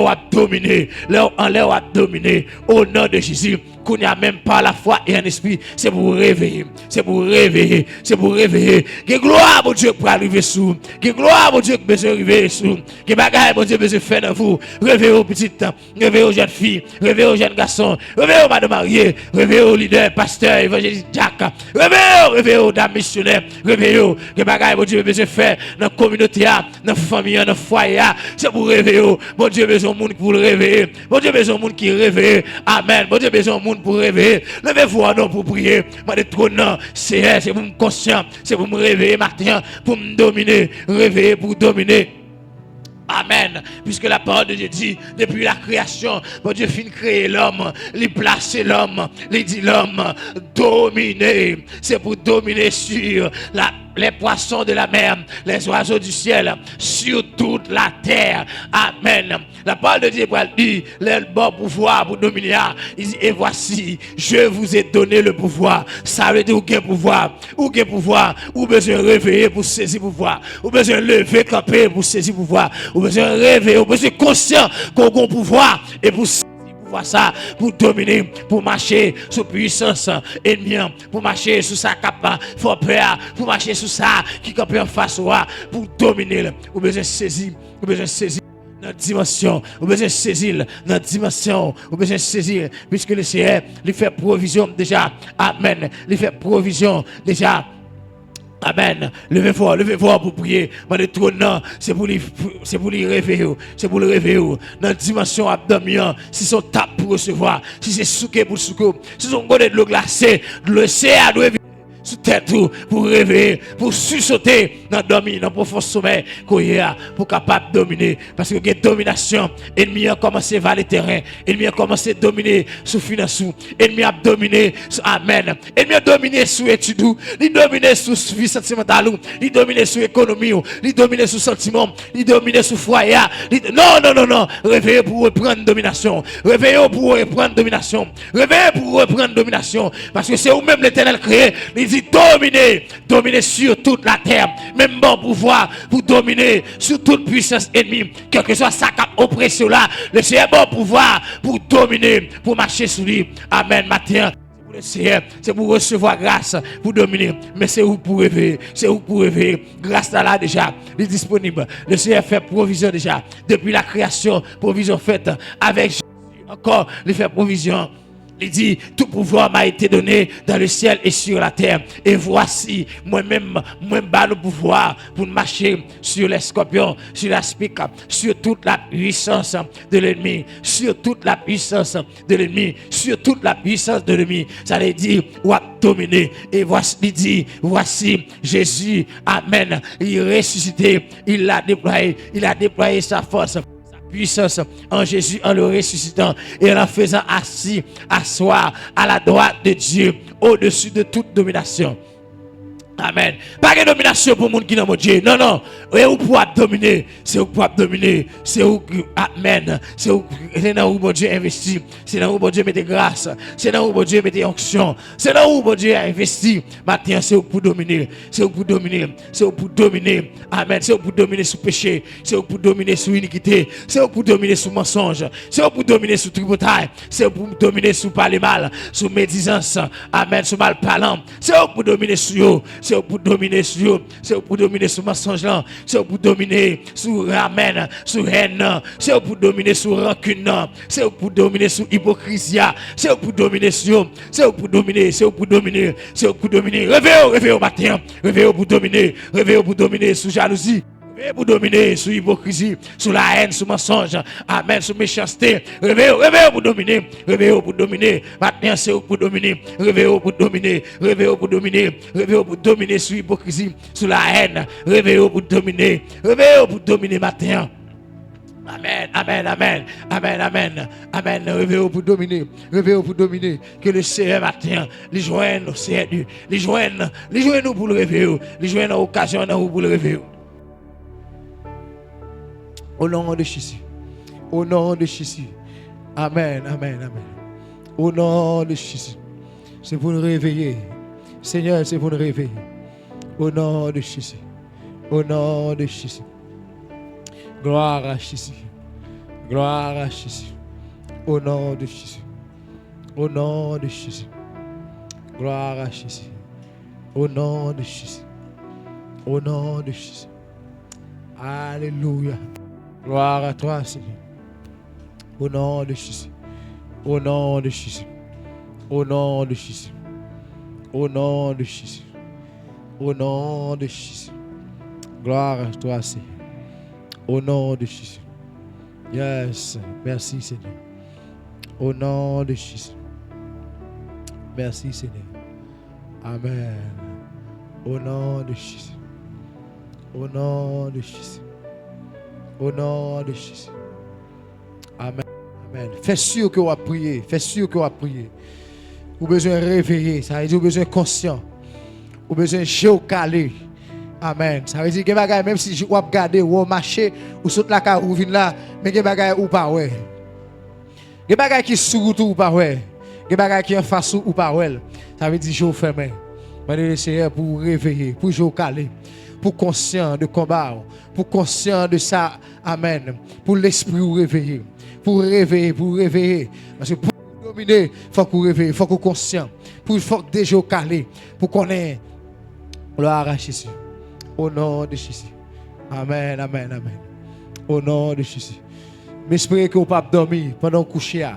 ou à dominer. En l'air ou à dominer au nom de Jésus. Qu'on n'y a même pas la foi et un esprit, c'est pour réveiller, c'est pour réveiller, c'est pour réveiller. Que gloire mon Dieu pour arriver sous, que gloire mon Dieu que besoin arriver sous, que bagaille mon Dieu besoin faire dans vous. Réveillez aux petites, réveillez aux jeunes filles, réveillez aux jeunes garçons, réveillez aux madame mariées, réveillez aux leaders, pasteurs, évangélistes, Jack, réveillez aux dames missionnaires, réveillez que bagaille mon Dieu besoin faire dans la communauté, dans la famille, dans le foyer, c'est pour réveiller. Mon Dieu besoin de monde pour le réveiller, mon Dieu besoin de monde qui réveille, amen, mon Dieu besoin de monde pour réveiller, levez-vous non pour prier, moi de trop non, c'est pour me conscient, c'est pour me réveiller matin, pour me dominer, réveiller pour dominer. Amen. Puisque la parole de Dieu dit, depuis la création, mon Dieu finit créer l'homme, il place l'homme, il dit l'homme dominer. C'est pour dominer sur les poissons de la mer, les oiseaux du ciel, sur toute la terre. Amen. La parole de Dieu dit, le bon pouvoir pour dominer. Il dit, et voici, je vous ai donné le pouvoir. Ça veut dire, ou pouvoir, ou besoin de réveiller pour saisir pouvoir, ou besoin de lever, camper pour saisir pouvoir, ou besoin de réveiller, ou besoin de conscient qu'on a pouvoir, et pour ça, pour dominer, pour marcher sous puissance ennemie, pour marcher sous sa capa, faut peur, pour marcher sous ça, qui campe en face, pour dominer, ou besoin de saisir, notre dimension, ou besoin de saisir notre dimension, ou besoin de saisir, puisque le Seigneur, il fait provision déjà, amen, il fait provision déjà. Amen. Levez-vous pour prier. Mais trône, c'est pour les réveiller. C'est pour le réveiller. Dans la dimension abdominale, si son tape pour recevoir, si c'est souqué pour souquer, si son godet de l'eau glacée, le CA doit sous tête pour réveiller, pour sursauter dans le dormir, dans le profond sommeil qu'on a pour capable de dominer. Parce que la domination, l'ennemi a commencé vers le terrain, l'ennemi a commencé à dominer sous finance, l'ennemi a dominé, amen. L'ennemi a dominé sous études, il a dominé sous vie sentimentale, il a dominé sous économie, il a dominé sous sentiment, il a dominé sous foyer. Non. Réveillez pour reprendre domination. Réveillez pour reprendre domination. Réveillez pour reprendre domination. Parce que c'est vous-même l'Éternel créé. Il dit dominer sur toute la terre, même bon pouvoir pour dominer sur toute puissance ennemie, quel que soit sa oppression là, le Seigneur bon pouvoir pour dominer, pour marcher sur lui. Amen. Matin, le Seigneur, c'est pour recevoir grâce, pour dominer, mais c'est où pour réveiller, grâce là déjà, il est disponible. Le Seigneur fait provision déjà, depuis la création, provision faite avec Jésus, encore, il fait provision. Il dit, tout pouvoir m'a été donné dans le ciel et sur la terre. Et voici, moi-même, bas le pouvoir pour marcher sur les scorpions, sur la spique, sur toute la puissance de l'ennemi, sur toute la puissance de l'ennemi, sur toute la puissance de l'ennemi. Ça veut dire, ou à dominer. Et voici, il dit, voici Jésus, amen. Il est ressuscité, il a déployé sa force. Puissance en Jésus, en le ressuscitant et en faisant asseoir à la droite de Dieu au-dessus de toute domination. Amen. Pas de domination pour les gens qui n'ont pas Dieu. Non. Et où pour dominer, c'est où pour dominer, c'est où, amen. C'est là où mon Dieu investit, c'est là où mon Dieu met des grâces, c'est là où mon Dieu met des onctions, c'est là où mon Dieu a investi. Maintenant, c'est où pour dominer, c'est où pour dominer, c'est où pour dominer, amen. C'est où pour dominer sous péché, c'est où pour dominer sous iniquité, c'est où pour dominer sous mensonge, c'est où pour dominer sous tripotaille, c'est où pour dominer sous parler mal, sous médisance, amen, sous mal parlant, c'est où pour dominer sous eux. C'est c'est pour dominer sur, c'est pour dominer sur mensonge là, c'est pour dominer sur amen, sur haine, c'est pour dominer sur rancune, c'est pour dominer sur hypocrisie, c'est pour dominer sur, c'est pour dominer, c'est pour dominer, c'est pour dominer. Réveillez au matin, réveillez pour dominer sur jalousie. Pour dominer sur l'hypocrisie, sur la haine, sur le mensonge, amen, sur la méchanceté. Réveillez pour dominer, réveillez pour dominer. Maintenant, c'est pour dominer, réveillez pour dominer, réveillez pour dominer, réveillez pour dominer sur l'hypocrisie, sur la haine. Réveillez pour dominer maintenant. Amen, amen, amen, amen, amen, amen. Réveillez pour dominer, réveillez pour dominer. Que le Seigneur matin, les joigne au Seigneur, les joigne nous pour le réveiller, les joigne à l'occasion pour le réveiller. Au nom de Jésus. Au nom de Jésus. Amen, amen, amen. Au nom de Jésus. C'est pour nous réveiller. Seigneur, c'est pour nous réveiller. Au nom de Jésus. Au nom de Jésus. Gloire à Jésus. Gloire à Jésus. Au nom de Jésus. Au nom de Jésus. Gloire à Jésus. Au nom de Jésus. Au nom de Jésus. Alléluia. Gloire à toi, Seigneur. Au nom de Jésus. Au nom de Jésus. Au nom de Jésus. Au nom de Jésus. Au nom de Jésus. Gloire à toi, Seigneur. Au nom de Jésus. Yes. Merci, Seigneur. Au nom de Jésus. Merci, Seigneur. Amen. Au nom de Jésus. Au nom de Jésus. Au nom de Jésus. Amen. Amen. Fais sûr que vous avez prié. Fais sûr que vous avez prié. Vous avez besoin de réveiller. Ça veut dire que vous avez besoin de conscient. Vous avez besoin de géocaler. Amen. Ça veut dire que même si vous regardez, vous marchez, vous sautez la car, vous venez là, mais vous avez ou pas. Vous avez qui sous route ou pas. Vous avez qui en face ou pas. Ça veut dire que vous fermez. Demandez le Seigneur pour vous réveiller, pour géocaler. Pour conscient de combat, pour conscient de ça, amen. Pour l'esprit vous réveiller, pour réveiller. Parce que pour dominer, il faut que vous réveillez, il faut que vous conscient, il faut que déjà calé, pour qu'on ait gloire à Jésus. Au nom de Jésus. Amen, amen, amen. Au nom de Jésus. Mais j'espère que vous ne pas dormir pendant que vous couchez.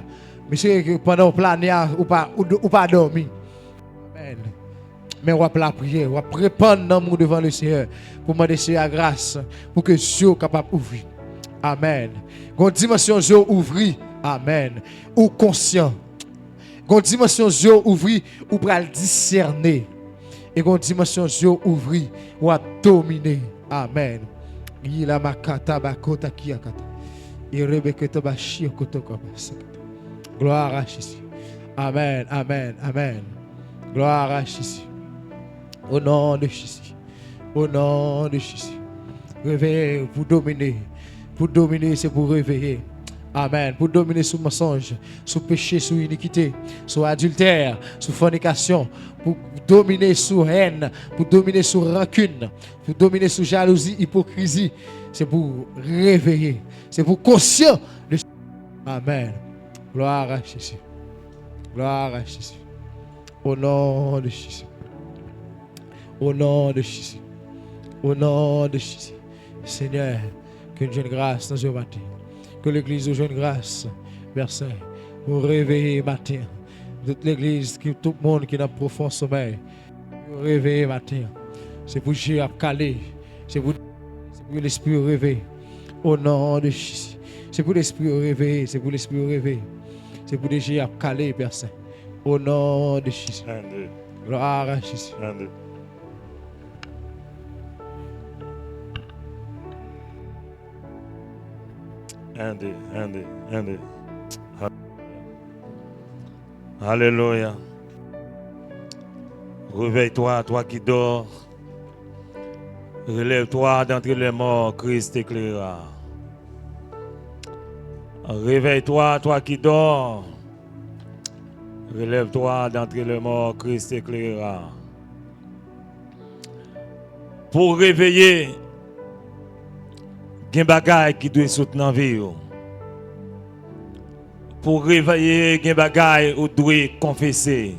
Mais j'espère que pendant que vous planez, vous pas dormir. Amen. Mais on va la prier, on va répandre l'amour devant le Seigneur pour demander Seigneur grâce pour que Dieu soit capable d'ouvrir. Amen. Une dimension Dieu ouvrir. Amen. Ou conscient. Une dimension Dieu ouvrir ou pour le discerner. Et une dimension Dieu ouvrir ou à dominer. Amen. Il a makata bakota kiakata. Il rebeketa bashi okotoko. Gloire à Jésus. Amen. Amen. Amen. Gloire à Jésus. Au nom de Jésus. Au nom de Jésus. Réveillez pour dominer. Pour dominer, c'est pour réveiller. Amen. Pour dominer sous mensonge, sous péché, sous iniquité, sous adultère, sous fornication. Pour dominer sous haine. Pour dominer sous rancune. Pour dominer sous jalousie, hypocrisie. C'est pour réveiller. C'est pour conscient de... Amen. Gloire à Jésus. Gloire à Jésus. Au nom de Jésus. Au nom de Jésus. Au nom de Jésus. Seigneur, que nous ayons grâce dans ce matin. Que l'église nous ait grâce, Père Saint, pour réveiller matin. Toute l'église, tout le monde qui est dans le profond sommeil, pour réveiller matin. C'est pour Dieu à caler. C'est pour l'esprit réveillé. Au nom de Jésus. C'est pour l'esprit réveillé. C'est pour l'esprit réveillé. C'est pour Dieu à caler, Père Saint. Au nom de Jésus. Gloire à Jésus. Andy. Alléluia. Réveille-toi, toi qui dors. Relève-toi d'entre les morts, Christ t'éclairera. Réveille-toi, toi qui dors. Relève-toi d'entre les morts, Christ t'éclairera. Pour réveiller, il y a des bagages qui doivent soutenir dans la vie. Pour réveiller, il y a des bagages qui doivent confesser.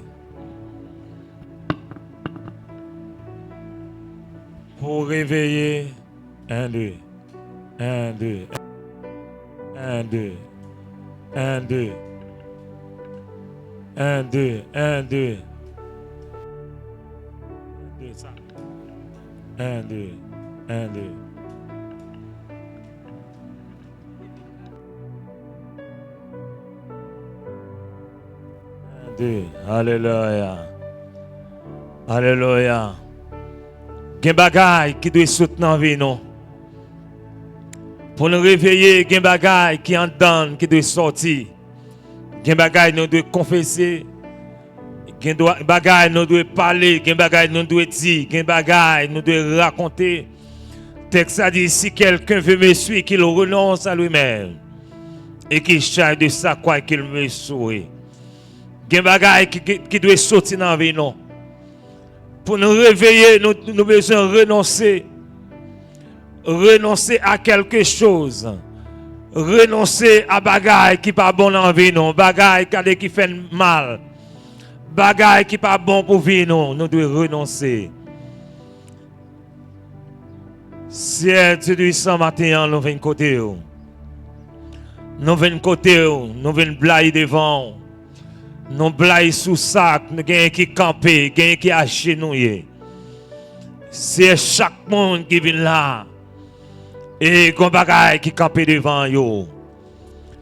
Pour réveiller. 1, 2. 1, 2. 1, 2. 1, 2. 1, 2. 1, 2. 1, 2. 1, 2. Alléluia. Alléluia. Gen bagay qui doit sauter dans la vie, non? Pour nous réveiller, gen bagay qui en donne, qui doit sortir. Gen bagay nous doit confesser. Gen bagay nous doit parler. Gen bagay nous doit dire. Gen bagay nous doit raconter. Texte a dit, si quelqu'un veut me suivre, qu'il renonce à lui-même. Et qu'il charge de sa croix qu'il me sourit. Gen bagay qui doit sortir dans la vie, non? Pour nous réveiller, nous besoin renoncer. Renoncer à quelque chose. Renoncer à bagay qui pas bon dans la vie, non? Bagay qui fait mal. Bagay qui pas bon pour vie, non? Nous devons renoncer. Si tu dis ça matin, nous venons côté. Nous venons côté, nous venons blayer devant. Nous blaye sous sac, nous gagne qui camper, gagne qui agenouiller. C'est chaque monde qui vient là. Et qu'on bagaille qui camper devant yo.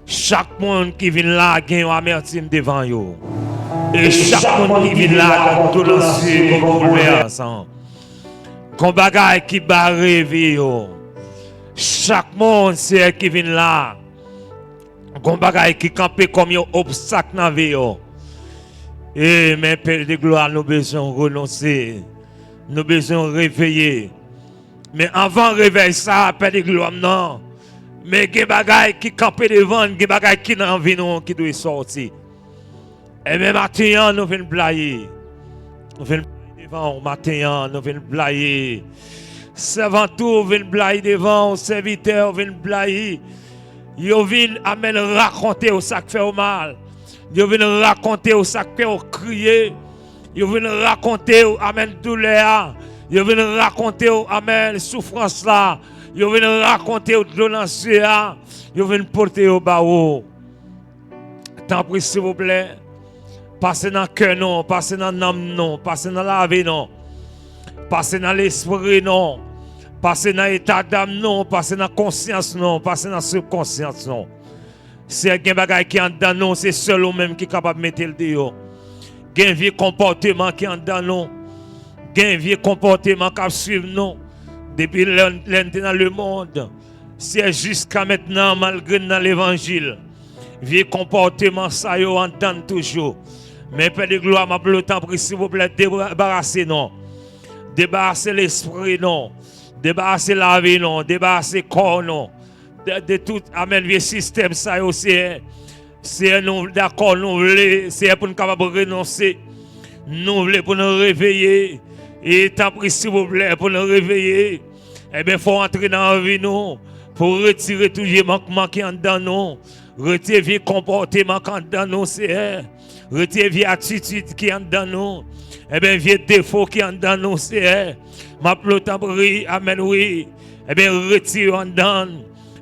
Chaque monde qui vient là gagne amertume devant yo. Et chaque monde qui vient là tout lancer comme bouleversant. Qu'on bagaille qui barre vie yo. Chaque monde c'est qui vient là. Qu'on bagaille qui camper comme un obstacle dans vie yo. Et mes Père de gloire, nous besoin renoncer. Nous besoin réveiller. Mais avant de réveiller ça, Père de gloire, non. Mais il y a des bagailles qui campent devant, il y a des bagailles qui n'ont envie qui doivent sortir. Et même matin, nous venons blayer. Nous venons blayer devant, matin, nous venons blayer. Servant tout, venons blayer devant, serviteur, venons blayer. Ils viennent amener raconter au sac fait au mal. Ils viennent raconter au sac au crier. Ils viennent raconter au amen douleur. Ils viennent raconter au amen souffrance là. Ils viennent raconter au doulance là. Ils viennent porter au bas. Tant pis s'il vous plaît. Passez dans le cœur non, passez dans l'âme non, passez dans la vie non. Passez dans l'esprit non. Passez dans l'état d'âme non, passez dans la conscience non, passez dans la subconscience non. C'est un bagage qui est en dedans nous, c'est seul ou même qui est capable de mettre le dehors. Il y a un vieux comportement qui est en dedans nous. Il y a un vieux comportement qui suit nous. Depuis l'entité dans le monde. C'est jusqu'à maintenant, malgré dans l'évangile. Vieux comportement, ça y est en dedans toujours. Mais Père de gloire, m'a le temps pris, s'il vous plaît, débarrassez non. Débarrassez l'esprit non. Débarrassez la vie non. Débarrassez le corps non. De tout, amen, vieux système, ça aussi, c'est nous, d'accord, nous voulons, c'est pour nous capables de renoncer, nous voulons pour nous réveiller, et tant pis, s'il vous plaît, pour nous réveiller, eh bien, il faut entrer dans la vie, nous, pour retirer tous les manquements qui sont dans nous, retirer les comportements qui sont dans nous, c'est, retirer les attitudes qui sont dans nous, eh bien, les défauts qui sont dans nous, c'est, ma plotabri, amen, oui, eh bien, retirer en dans.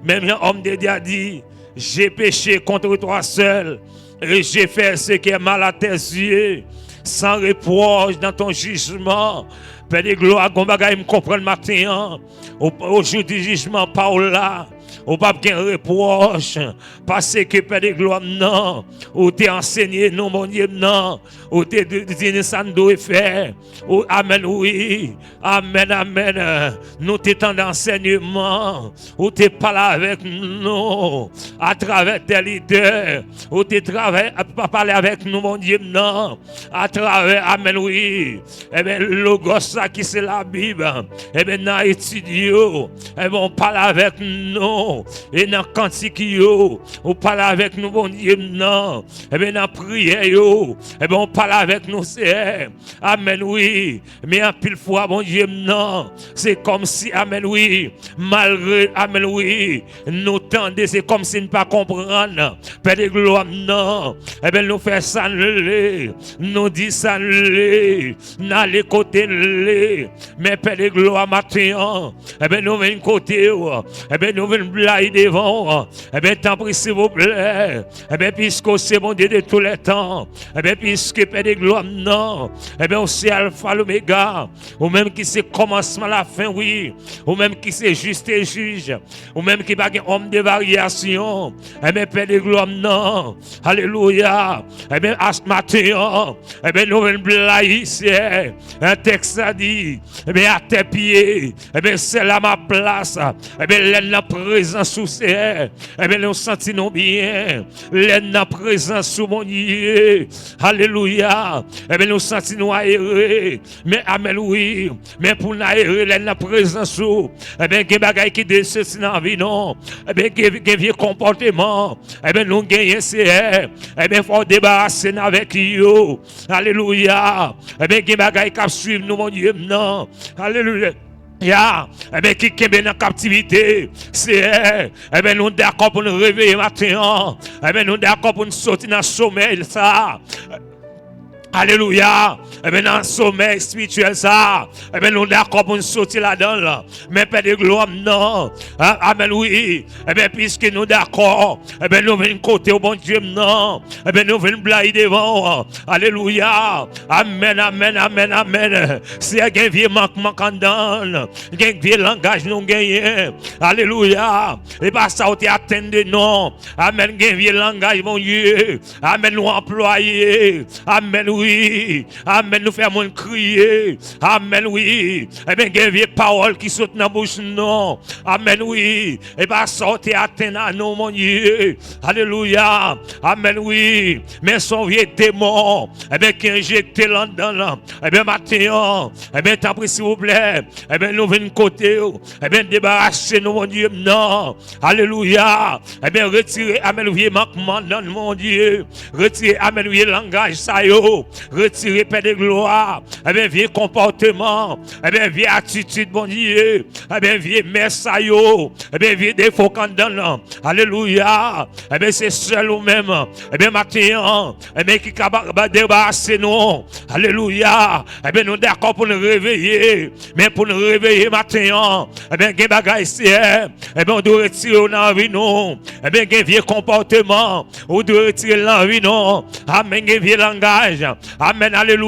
Même un homme de Dieu a dit, j'ai péché contre toi seul, et j'ai fait ce qui est mal à tes yeux, sans reproche dans ton jugement. Père de gloire, Gombaga, me comprend le matin, au jour du jugement, par là. Ou pas de reproche, parce que Père de gloire, non, ou t'es enseigné, non, mon Dieu, non, ou t'es dit, ça ne doit faire, ou amen, oui, amen, amen, nous t'étends d'enseignement, ou t'es pas là avec nous, à travers tes leaders, ou t'es pas parler avec nous, mon Dieu, non, à travers, amen, oui, eh bien, le logos, ça qui c'est la Bible, eh bien, dans étudio, eh bien, on parle avec nous. nous, et dans le cantique, on parle avec nous, bon Dieu, non. Et bien, dans la prière, et bien, on parle avec nous, c'est Amen, oui. Mais en pile fois, bon Dieu, non. C'est comme si, Amen, oui, malgré, Amen, oui, nous tendez, c'est comme si nous ne pas comprendre. Père de gloire, non. Eh bien, nous faisons ça, nous disons ça, nous les côtés, mais Père de gloire, matin, eh bien, nous venons côté, eh bien, nous venons blaguer devant, eh bien, tant pis, s'il vous plaît, eh bien, puisque c'est mon Dieu de tous les temps, eh bien, puisque Père de gloire, non, eh bien, c'est Alpha, l'Oméga, ou même qui c'est commencement, la fin, oui, ou même qui c'est juste et juge, ou même qui n'est pas un homme de variation, eh bien, Père de gloire, non, alléluia, eh bien, à ce matin, eh bien, nous venons blaguer ici, un texte a dit, eh bien, à tes pieds, eh bien, c'est là ma place, eh bien, la présence sous ses, eh bien, nous sentons bien, la présence sous mon Dieu, alléluia, eh bien, nous sentons aérés, mais amen, oui, mais pour nous aérer, la présence sous, eh bien, qu'il y a des qui descendent dans la vie, non, eh bien, qu'il y a vieux comportement, eh bien, nous gagnons, c'est, eh bien, il faut débarrasser avec eux, alléluia, eh bien, qu'il y a des qui suivent nous, mon Dieu, non, alléluia. Eh bien, qui est dans la captivité, c'est, eh bien, nous d'accord pour nous réveiller matin, eh bien, nous d'accord pour nous sortir dans le sommeil, ça. Alléluia. Eh bien, dans le sommeil spirituel, ça. Eh bien, nous d'accord pour nous sortir là-dedans, là. Mais Père de gloire, non. Amen, oui. Eh bien, puisque nous d'accord, eh bien, nous venons côté au bon Dieu, non. Eh bien, nous venons blaguer devant. Alléluia. Amen, amen, amen, amen. Si il y a un vieux manquement qu'on donne, il y a un vieux langage nous gagnons. Alléluia. Et pas ça, on t'attend de non. Amen, il y a un vieux langage, mon Dieu. Amen, nous employés. Amen, oui. Oui, amen, nous faisons crier, amen, oui, et bien, il y a des paroles qui sautent dans la bouche, non, amen, oui, et bien, sortez à nous, mon Dieu, alléluia, amen, oui, mais son vieux démon, et bien, qui injecté là-dedans, et bien, matin, et bien, t'as pris, s'il vous plaît, et bien, nous venons côté, et bien, débarrasser nous, mon Dieu, non, alléluia, et bien, retirez, amen, oui, manquement, non, mon Dieu, retirez, amen, oui, langage, ça, yo. Retirez, Père de gloire, eh bien, vieux comportement, eh bien, vieille attitude, bon Dieu, eh bien, vieux messayo, eh bien, vieux défaut qu'on donne, alléluia, eh bien, c'est seul ou même, eh bien, matin, eh bien, qui va débarrasser nous, alléluia, eh bien, nous d'accord pour nous réveiller, mais pour nous réveiller matin, eh bien, il y a des ici, eh bien, on doit retirer l'envie, non, eh bien, il y a vieux comportement, on doit retirer l'envie, non, amen, il y a vieux langage, amen, alléluia.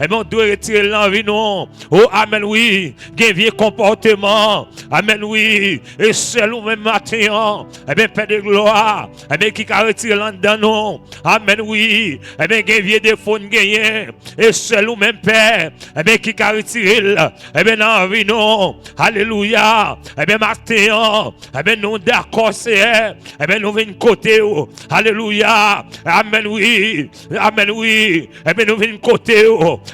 Et bien, on doit retirer l'envie, non. Oh, amen, oui. Gain vieux comportement. Amen, oui. Et seul ou même matin, eh bien, Père de gloire. Eh bien, qui a retiré l'envie, non. Amen, oui. Eh bien, gain vieux défaut, gagné. Et seul ou même Père. Eh bien, qui a retiré, eh bien, l'envie, non. Alléluia. Eh bien, matin, eh bien, nous d'accord, c'est, eh bien, nous venons côté, alléluia. Amen, oui. Amen, oui. Eh bien, nous venons côté,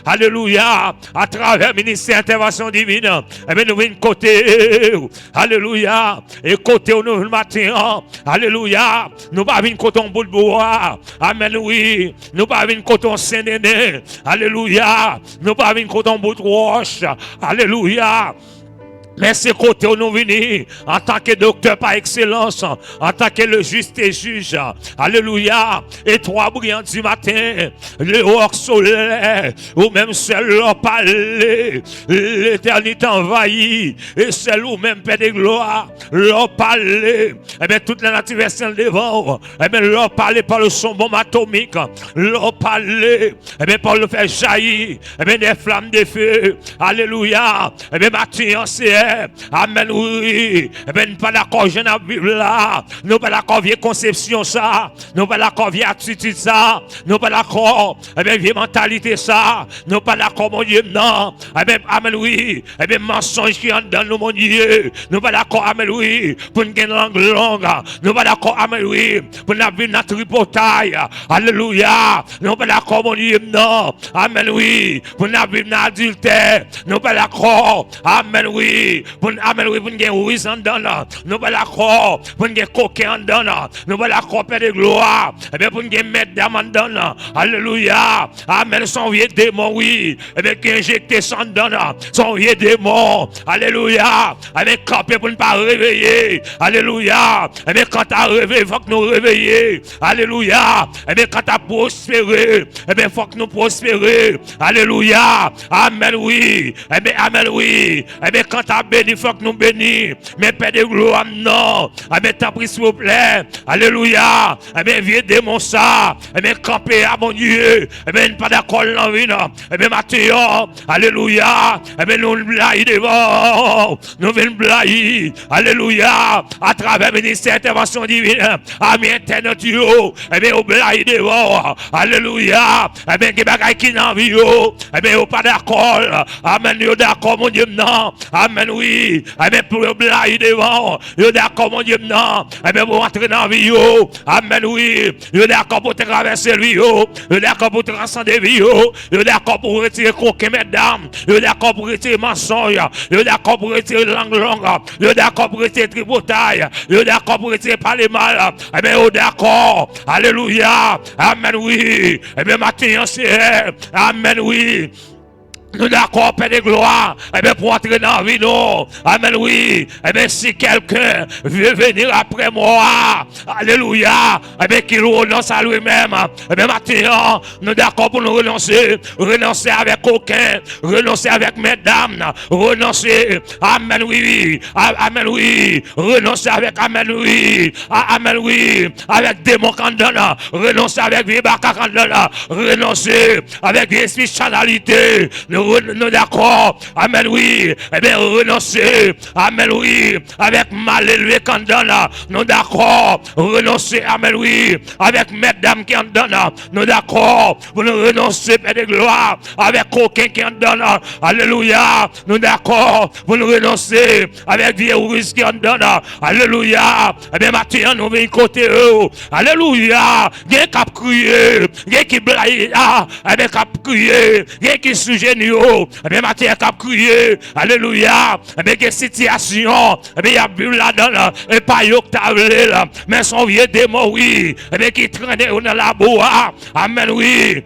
alléluia, à travers le ministère d'intervention divine. Eh bien, nous venons côté, alléluia, et côté nous le matin, alléluia, nous pas venir côté en bout de bois, amen, oui, nous pas venir côté en Saint-Denis, alléluia, nous pas venir côté en bout de roche, alléluia. Mais c'est côté où nous venons en tant que docteur par excellence, en tant que le juste et juge. Alléluia. Et trois brillants du matin, le hors soleil, ou même seul leur parler, l'éternité envahie, et seul ou même Père de gloire, leur parler. Eh bien, toute la nature verselle devant, eh bien, leur parler par le son bombe atomique, leur parler, eh bien, par le faire jaillir, eh bien, des flammes de feu. Alléluia. Eh bien, matin, c'est amen, oui. Eh bien, nous pas d'accord, je n'ai là. Nous pas d'accord, vieille conception, ça. Nous pas d'accord, vieille attitude, ça. Nous pas d'accord, eh bien, vieille mentalité, ça. Nous pas d'accord, mon Dieu, non. Eh bien, amen, oui. Eh bien, mensonge qui est dans nous, mon Dieu. Nous pas d'accord, amen, oui. Pour une langue longue. Nous pas d'accord, amen, oui. Pour la vie de notre tripotaille. Alléluia. Nous pas d'accord, mon Dieu, non. Amen, oui. Pour la vie de l'adultère. Nous pas d'accord, amen, oui. oui, pour amen, oui, pour nous gagner oui, en dedans, nous pas d'accord, pour nous gagner coquin en dedans, nous pas d'accord, Père de gloire, et bien pour nous gagner mettre d'âme en dedans, alléluia, amen, son vieux démon, oui, et bien qui injecté son dedans, son vieux démon, alléluia, avec camper pour ne pas réveiller, alléluia, et bien quand tu as réveillé, il faut que nous réveiller, alléluia, et bien quand tu as prospéré, et bien il faut que nous prospérer, alléluia, amen, oui, et bien amen, oui, et bien quand tu as béni, il faut que nous bénissions, mais Père de gloire, non, et bien t'as pris s'il vous plaît, alléluia, et bien vieux démon ça, et bien camper à mon Dieu, et bien pas d'accord dans la vie, et bien Mathieu, alléluia, et bien nous blaguons devant, nous venons blaguer, alléluia, à travers le ministère d'intervention divine, à mes internet, et bien au blagues devant, alléluia, et bien qui bagaille qui n'en vit, et bien pas d'accord, amen, yo d'accord mon Dieu, non, amen, oui, et bien pour le blagues devant, yo d'accord mon Dieu, non, et bien pour entrer dans la vie, amen, oui, yo d'accord pour traverser lui, yo d'accord pour transcender vie, yo d'accord pour retirer coquin mesdames, yo d'accord pour retirer mensonge, yo d'accord pour retirer langue longue, yo d'accord pour retirer tripotaille, yo d'accord pour retirer parler mal, et bien yo d'accord, alléluia, amen, oui, et bien matin c'est, amen, oui. Nous d'accord, Père de gloire, et bien pour entrer dans la vie, non. Amen, oui. Et bien si quelqu'un veut venir après moi, alléluia, et bien qu'il renonce à lui-même, et bien maintenant, nous d'accord pour nous renoncer avec aucun, renoncer avec mesdames, renoncer, amen, oui, amen, oui, renoncer avec, amen, oui, amen, oui, avec démon candana, renoncer avec vieux baka candana, renoncer avec des spécialités, nous d'accord, amen, oui, eh bien renoncer, amen, oui, avec mal élevé qui en donne, nous d'accord, renoncer, amen, oui, avec mesdames qui en donne, nous d'accord, pour nous renoncer, Père de gloire, avec aucun qui en donne, alléluia, nous d'accord, pour nous renoncer, avec virus qui en donne, alléluia, eh bien maintenant nous venons côté eux, alléluia, il y a qui crier, il y a qui blague, eh bien qui crier, il y a qui sujet nous, eh bien matin cap crier, alléluia, eh bien quelle situation, eh bien il y a bu là-dedans, et pas yo que t'as là, mais son vieux démon, oui, eh bien qui traînait dans la bois, amen, oui.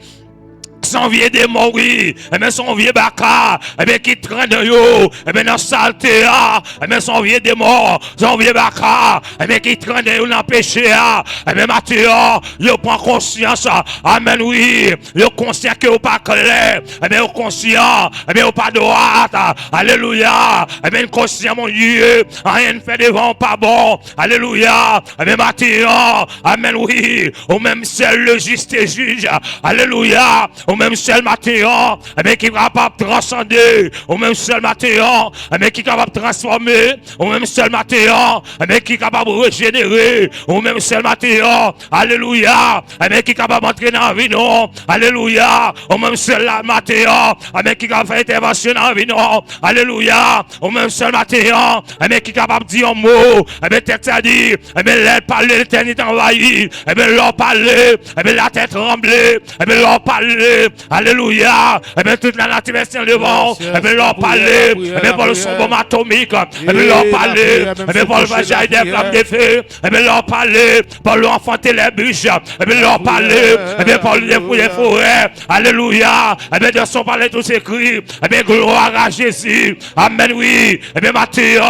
Son vieux démon, oui, et bien son vieux baka, et bien qui traîne yo, et bien dans saleté, et bien son vieux démon, son vieux baka, et bien qui traîne yo dans péché, et bien maintenant, yo prend conscience, amen, oui, yo conscient que yo pas clair, et bien yo conscient, et bien yo pas droite, alléluia, et bien conscient, mon Dieu, rien ne fait devant pas bon, alléluia, et bien maintenant, amen, oui, ou même seul le juste et juge, alléluia, au même seul matin, mais qui est capable de transcender, au même seul matin, mais qui est capable de transformer, au même seul matin, mais qui est capable de régénérer, au même seul matin, alléluia, mais qui est capable d'entrer dans la vie, non, alléluia, au même seul matin, mais qui est capable de faire intervention dans la vie, non, alléluia, au même seul matin, mais qui est capable de dire un mot, mais texte a dit, mais l'air parler, l'éternité envahie, mais l'or parler, mais la tête trembler, mais l'or parler, alléluia, et bien toute la nature est devant, et bien leur parler, et bien pour le son bombe atomique, et bien leur parler, et bien pour le vagin des flammes de feu, et bien leur parler, pour l'enfanter les bûches, et bien leur parler, et bien pour le dépouiller les forêts, alléluia, et bien de son parler tous écrits, et bien gloire à Jésus, amen, oui, et bien Matthieu,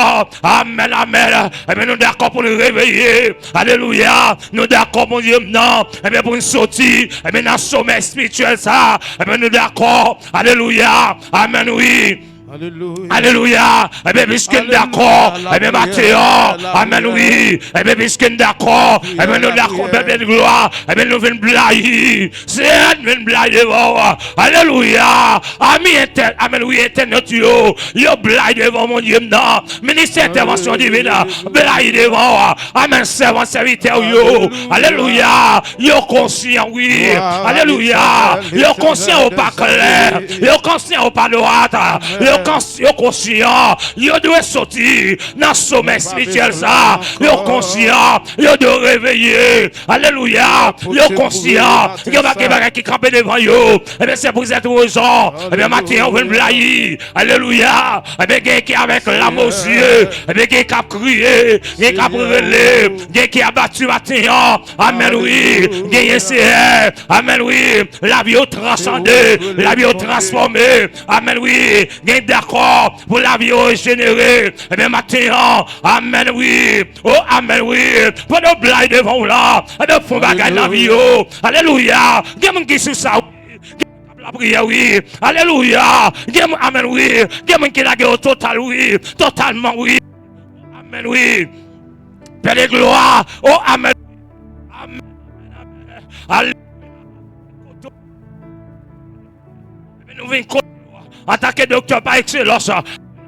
amen, amen, et bien nous d'accord pour nous réveiller, alléluia, nous d'accord mon Dieu, non, et bien pour une sortie, et bien dans le sommeil spirituel, ça, et bien nous d'accord, alléluia, amen, oui. Alléluia. Alléluia. Eh bien, puisque d'accord. Eh bien, Matthieu. Amen, oui. Eh bien, puisque d'accord. Eh bien, nous d'accord, bébé de gloire. Eh bien, nous venons blaguer. C'est nous venons blaguer devant. Alléluia. Amen, oui, éternel Dieu. Yo blague devant mon Dieu. Non. Ministère d'intervention divine. Blague devant. Amen, servant, serviteur, yo. Alléluia. Yo conscient, oui. Alléluia. Yo conscient au pas clair. Yo conscient au pas droite. Yo Yo conscient, yo doit sortir dans le sommet spirituel ça. Yo conscient, yo doit réveiller. Alléluia. Yo conscient, yo va qui camper devant yo. Et bien c'est pour cette raison. Et bien matin on veut blayer. Alléluia. Et bien qui avec l'âme aux yeux. Et bien qui a crié, qui a brûlé, qui a battu matin. Amen oui. Qui essayé. Amen oui. La vie transcendée, la vie transformée. Amen oui. Qui d'accord pour la vie régénérée. Et bien matin. Amen oui. Oh amen oui. Pour nous blaguer devant là. Et bien faut bagaille la vie. Alléluia. Qui qui sous ça. La prière, oui. Alléluia. Amen, oui. Qui la guerre total, oui. Totalement, oui. Amen, oui. Père de gloire. Oh, amen. Amen. Alléluia. Nous venons attaquer docteur par excellence. Nous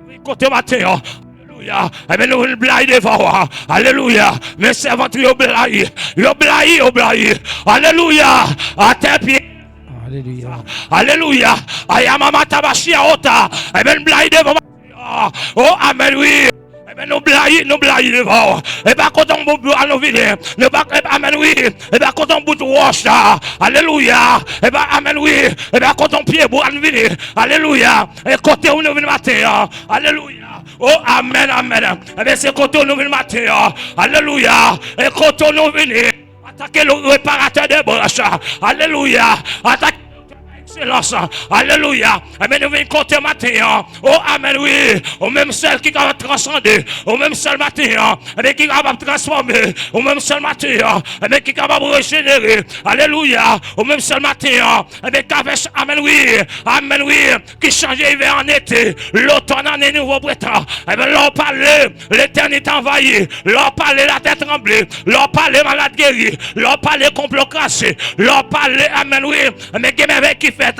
venons côté matin. Alléluia. Amen. Nous venons blaguer devant. Alléluia. Mes servants, ils blaguent. Ils blaguent. Alléluia. À tes pieds. Alléluia. Alléluia. Ayamama tabashi ota. Amen. Blague devant. Oh, amen, oui. Amen. Nous blague devant. Et pas quand on bout à nos villes. Ne pas, amen, oui. Et pas quand on bout de wash. Alléluia. Et pas, amen, oui. Et pas quand on pied bout à nos villes. Alléluia. Et côté où nous venons matin. Alléluia. Oh, amen, amen. Et bien, c'est côté où nous venons matin. Alléluia. Et côté où nous venons. Attaquez le réparateur des branches. Alléluia. Attaquez l'excellence. Alléluia. Amen. Nous venons compter matin. Oh, amen, oui. Au même seul qui est capable de transcender. Au même seul matin. Amen. Qui est capable de transformer. Au même seul matin. Amen. Qui est capable de régénérer. Alléluia. Au même seul matin. Amen. Amen, oui. Amen, oui. Qui change hiver en été. L'automne en est nouveau printemps. Amen. L'on parle. L'éternité envahie. L'on parle la tête tremblée. L'on parle malade guéri. L'on parle complot cassé. L'on parle. Amen, oui. Mais qui m'avait qui fait.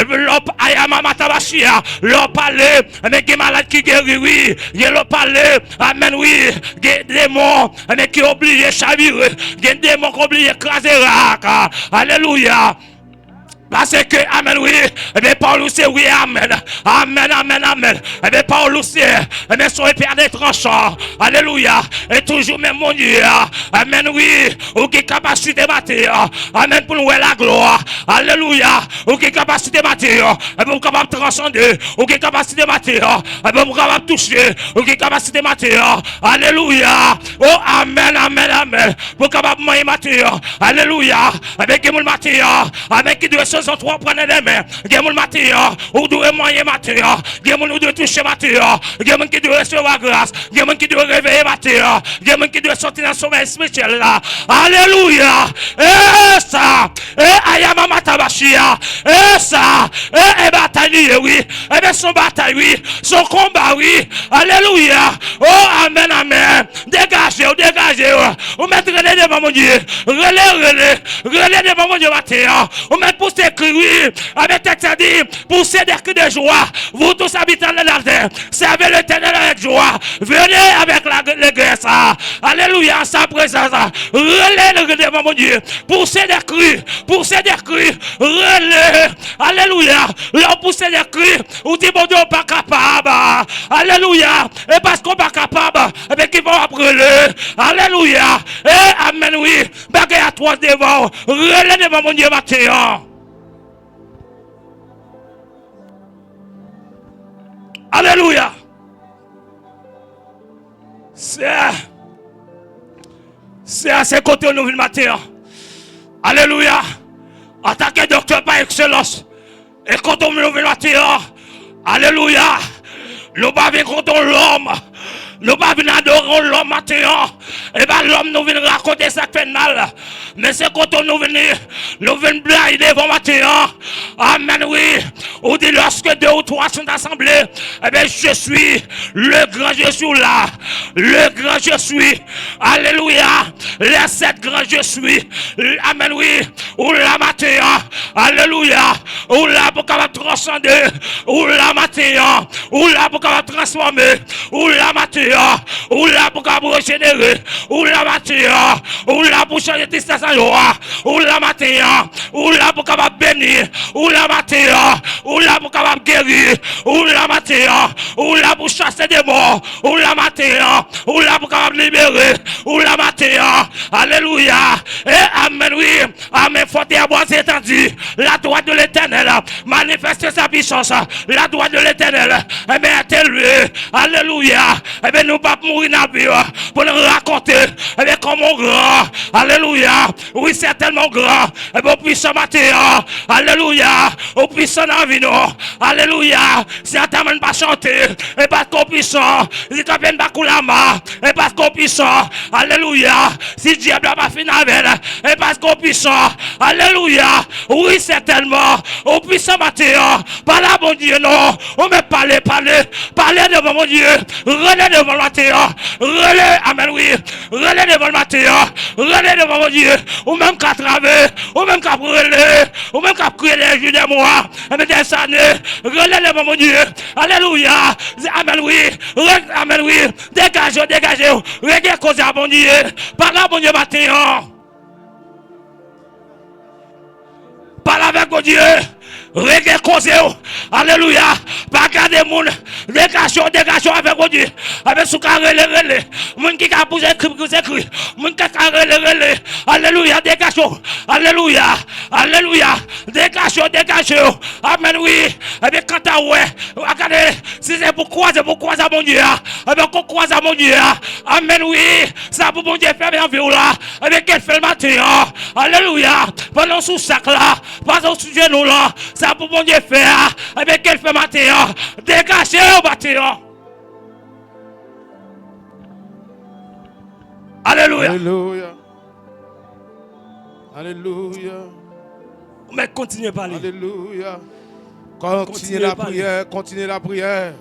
L'on ayamama tabashia. L'on parle. Mais qui malade qui guérit, oui. L'on parle. Amen, oui. Des démons. Mais qui obligent chavirer. Des démons qui obligent écraser. Alléluia. Parce que, amen, oui, et bien, Paul, c'est oui, amen, amen, amen, amen, et bien, Paul, c'est, et bien, son épée des tranchants, alléluia, et toujours même mon Dieu, amen, oui, ou qui capacité matière, amen, pour nous la gloire, alléluia, ou qui capacité matière, et pour capable transcender, ou qui capacité matière, et pour capable toucher, ou qui capacité matière, alléluia, oh, amen, amen, amen, pour capable moyen matière, alléluia, avec qui mon matière, avec qui doit en trois prenez les mains. Il y a mon matin, ou doit moyen matin. Il y a mon doit toucher matin. Il y a mon qui doit recevoir grâce. Il y a mon qui doit réveiller matin. Il y a mon qui doit sortir dans son sommeil spirituel là. Alléluia. Et ça. Et ayamama tabashia. Et ça. Et bataille, oui. Et bien son bataille, oui. Son combat, oui. Alléluia. Oh, amen, amen. Dégagez, dégagez. Vous mettez relais devant mon Dieu. Relais devant mon Dieu matin. Vous mettez pour oui, avec texte dit, poussez des cris de joie, vous tous habitants de la terre, servez l'Éternel avec joie, venez avec l'église, alléluia, sa présence, relais devant mon Dieu, poussez des cris, relais, alléluia, leur poussez des cris, ou dit mon Dieu, pas capable, alléluia, et parce qu'on pas capable, et bien qu'ils vont brûler, alléluia, et amen, oui, bagaille à toi devant, relais devant mon Dieu matin. Alléluia. C'est à ses côtés au nouveau matin. Alléluia. Attaquez docteur par excellence. Et quand on nouveau matin. Alléluia. Nous pas venir contre l'homme. Nous pas venir adorer l'homme matin. Et bien l'homme nous vient raconter ça fait mal. Mais c'est quand on nous venons blaguer devant matin. Amen, oui. Ou dit lorsque 2 ou 3 sont assemblés, eh bien je suis le grand je suis là. Le grand je suis. Alléluia. Les 7 grands je suis. Amen, oui. Ou la matin. Alléluia. Ou là pour capable transcender. Ou la matin. Ou là pour capable transformer. Ou la matin. ou là pour régénérer, ou là matin, ou là pour changer distance à joie, ou là matin, ou là pour capable bénir, ou là matin, ou là pour capable guérir, ou là matin, ou là pour chasser des morts, ou là matin, ou là pour capable libérer, ou là matin, alléluia, et amen, oui, amen, faut et avoir entendu, la droite de l'éternel, manifeste sa puissance, la droite de l'éternel, eh bien, est élevée, alléluia, eh bien, nous pas mourir dans la vie, pour nous raconter, eh bien, comment grand, alléluia, oui, c'est tellement grand, eh bien, au puissant matin, alléluia, au puissant dans la vie, alléluia, si on t'a même pas chanté, et parce qu'au puissant, si tu n'as pas coulama, et parce qu'au puissant, alléluia, si diable n'a pas fini avec, et parce qu'au puissant, alléluia, oui, certainement, au puissant matin, par là, mon Dieu, non, on me parler devant mon Dieu, relais devant le matin, relais, amen, oui, relais devant le matin, relais devant mon Dieu, ou même qu'à travers, ou même qu'à brûler, ou même qu'à crier les jours de moi, mais des années, relais devant mon Dieu, alléluia, amen, oui, amen, oui, dégagez, regardez cause à mon Dieu, par là, mon Dieu, matin, parle avec mon Dieu. Regardez cause, alléluia, pas garder mon dégagation avec mon Dieu, avec ce carré, mon qui a posé écrit, mon qui a relé, alléluia, dégagation, alléluia, dégagation, amen, oui, avec quand t'as ouais, regardez, si c'est pour croiser mon Dieu, avec qu'on croise mon Dieu, amen, oui, ça pour mon Dieu faire bien vivre là, avec qu'elle fait le matin, alléluia, pendant sous sac là, pendant sous genou là, ça pour mon Dieu faire, avec qu'elle fait matin, dégagez au matin. Alléluia. Alléluia. Alléluia. Mais continuez à parler. Alléluia. Continuez la prière.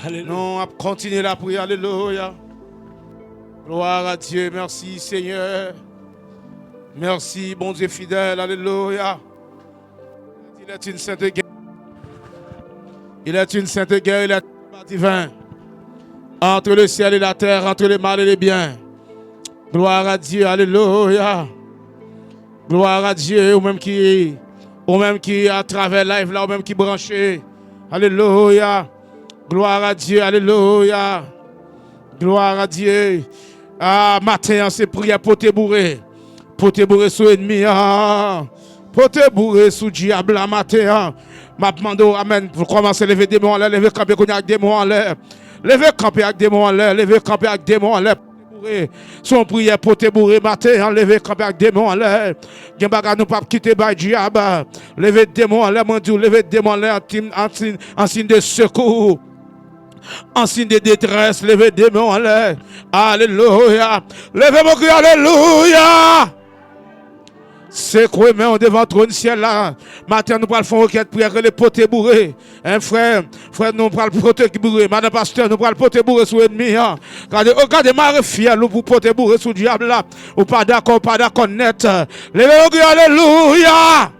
Alléluia. Non, continuez la prière. Alléluia. Gloire à Dieu. Merci Seigneur. Merci bon Dieu fidèle. Alléluia. Il est une sainte guerre. Il est une sainte guerre. Il est un combat divin. Entre le ciel et la terre, entre le mal et le bien. Gloire à Dieu. Alléluia. Gloire à Dieu. Ou même qui à travers live là, ou même qui branché. Alléluia. Gloire à Dieu. Alléluia. Gloire à Dieu. Ah, matin, c'est prière pour te bourrer. Pour te bourrer sous l'ennemi. Pour te bourrer sous diable la matin. Ma demande, amen. Pour commencer à lever des mots en l'air, lever camper avec des mots en l'air. Lever camper avec des mots en l'air, lever camper avec des mots en l'air. Son prière pour te bourrer matin, lever camper avec des mots en l'air. Genbaga nous pas quitter par diable. Lever des mots en l'air, mon Dieu, lever des mots en l'air en signe de secours. En signe de détresse, levez des mains en l'air. Alléluia. Levez mon cri, alléluia. C'est quoi, mais on devant trône ciel là. Matin, nous parlons faire requête prière que les potes bourrés. Un frère, nous parlons potes bourrés. Madame pasteur, nous parlons potes bourrés sous l'ennemi. Regardez, ma fière, nous pour potes bourrés sous le diable là. Ou pas d'accord net. Levez mon cri, alléluia.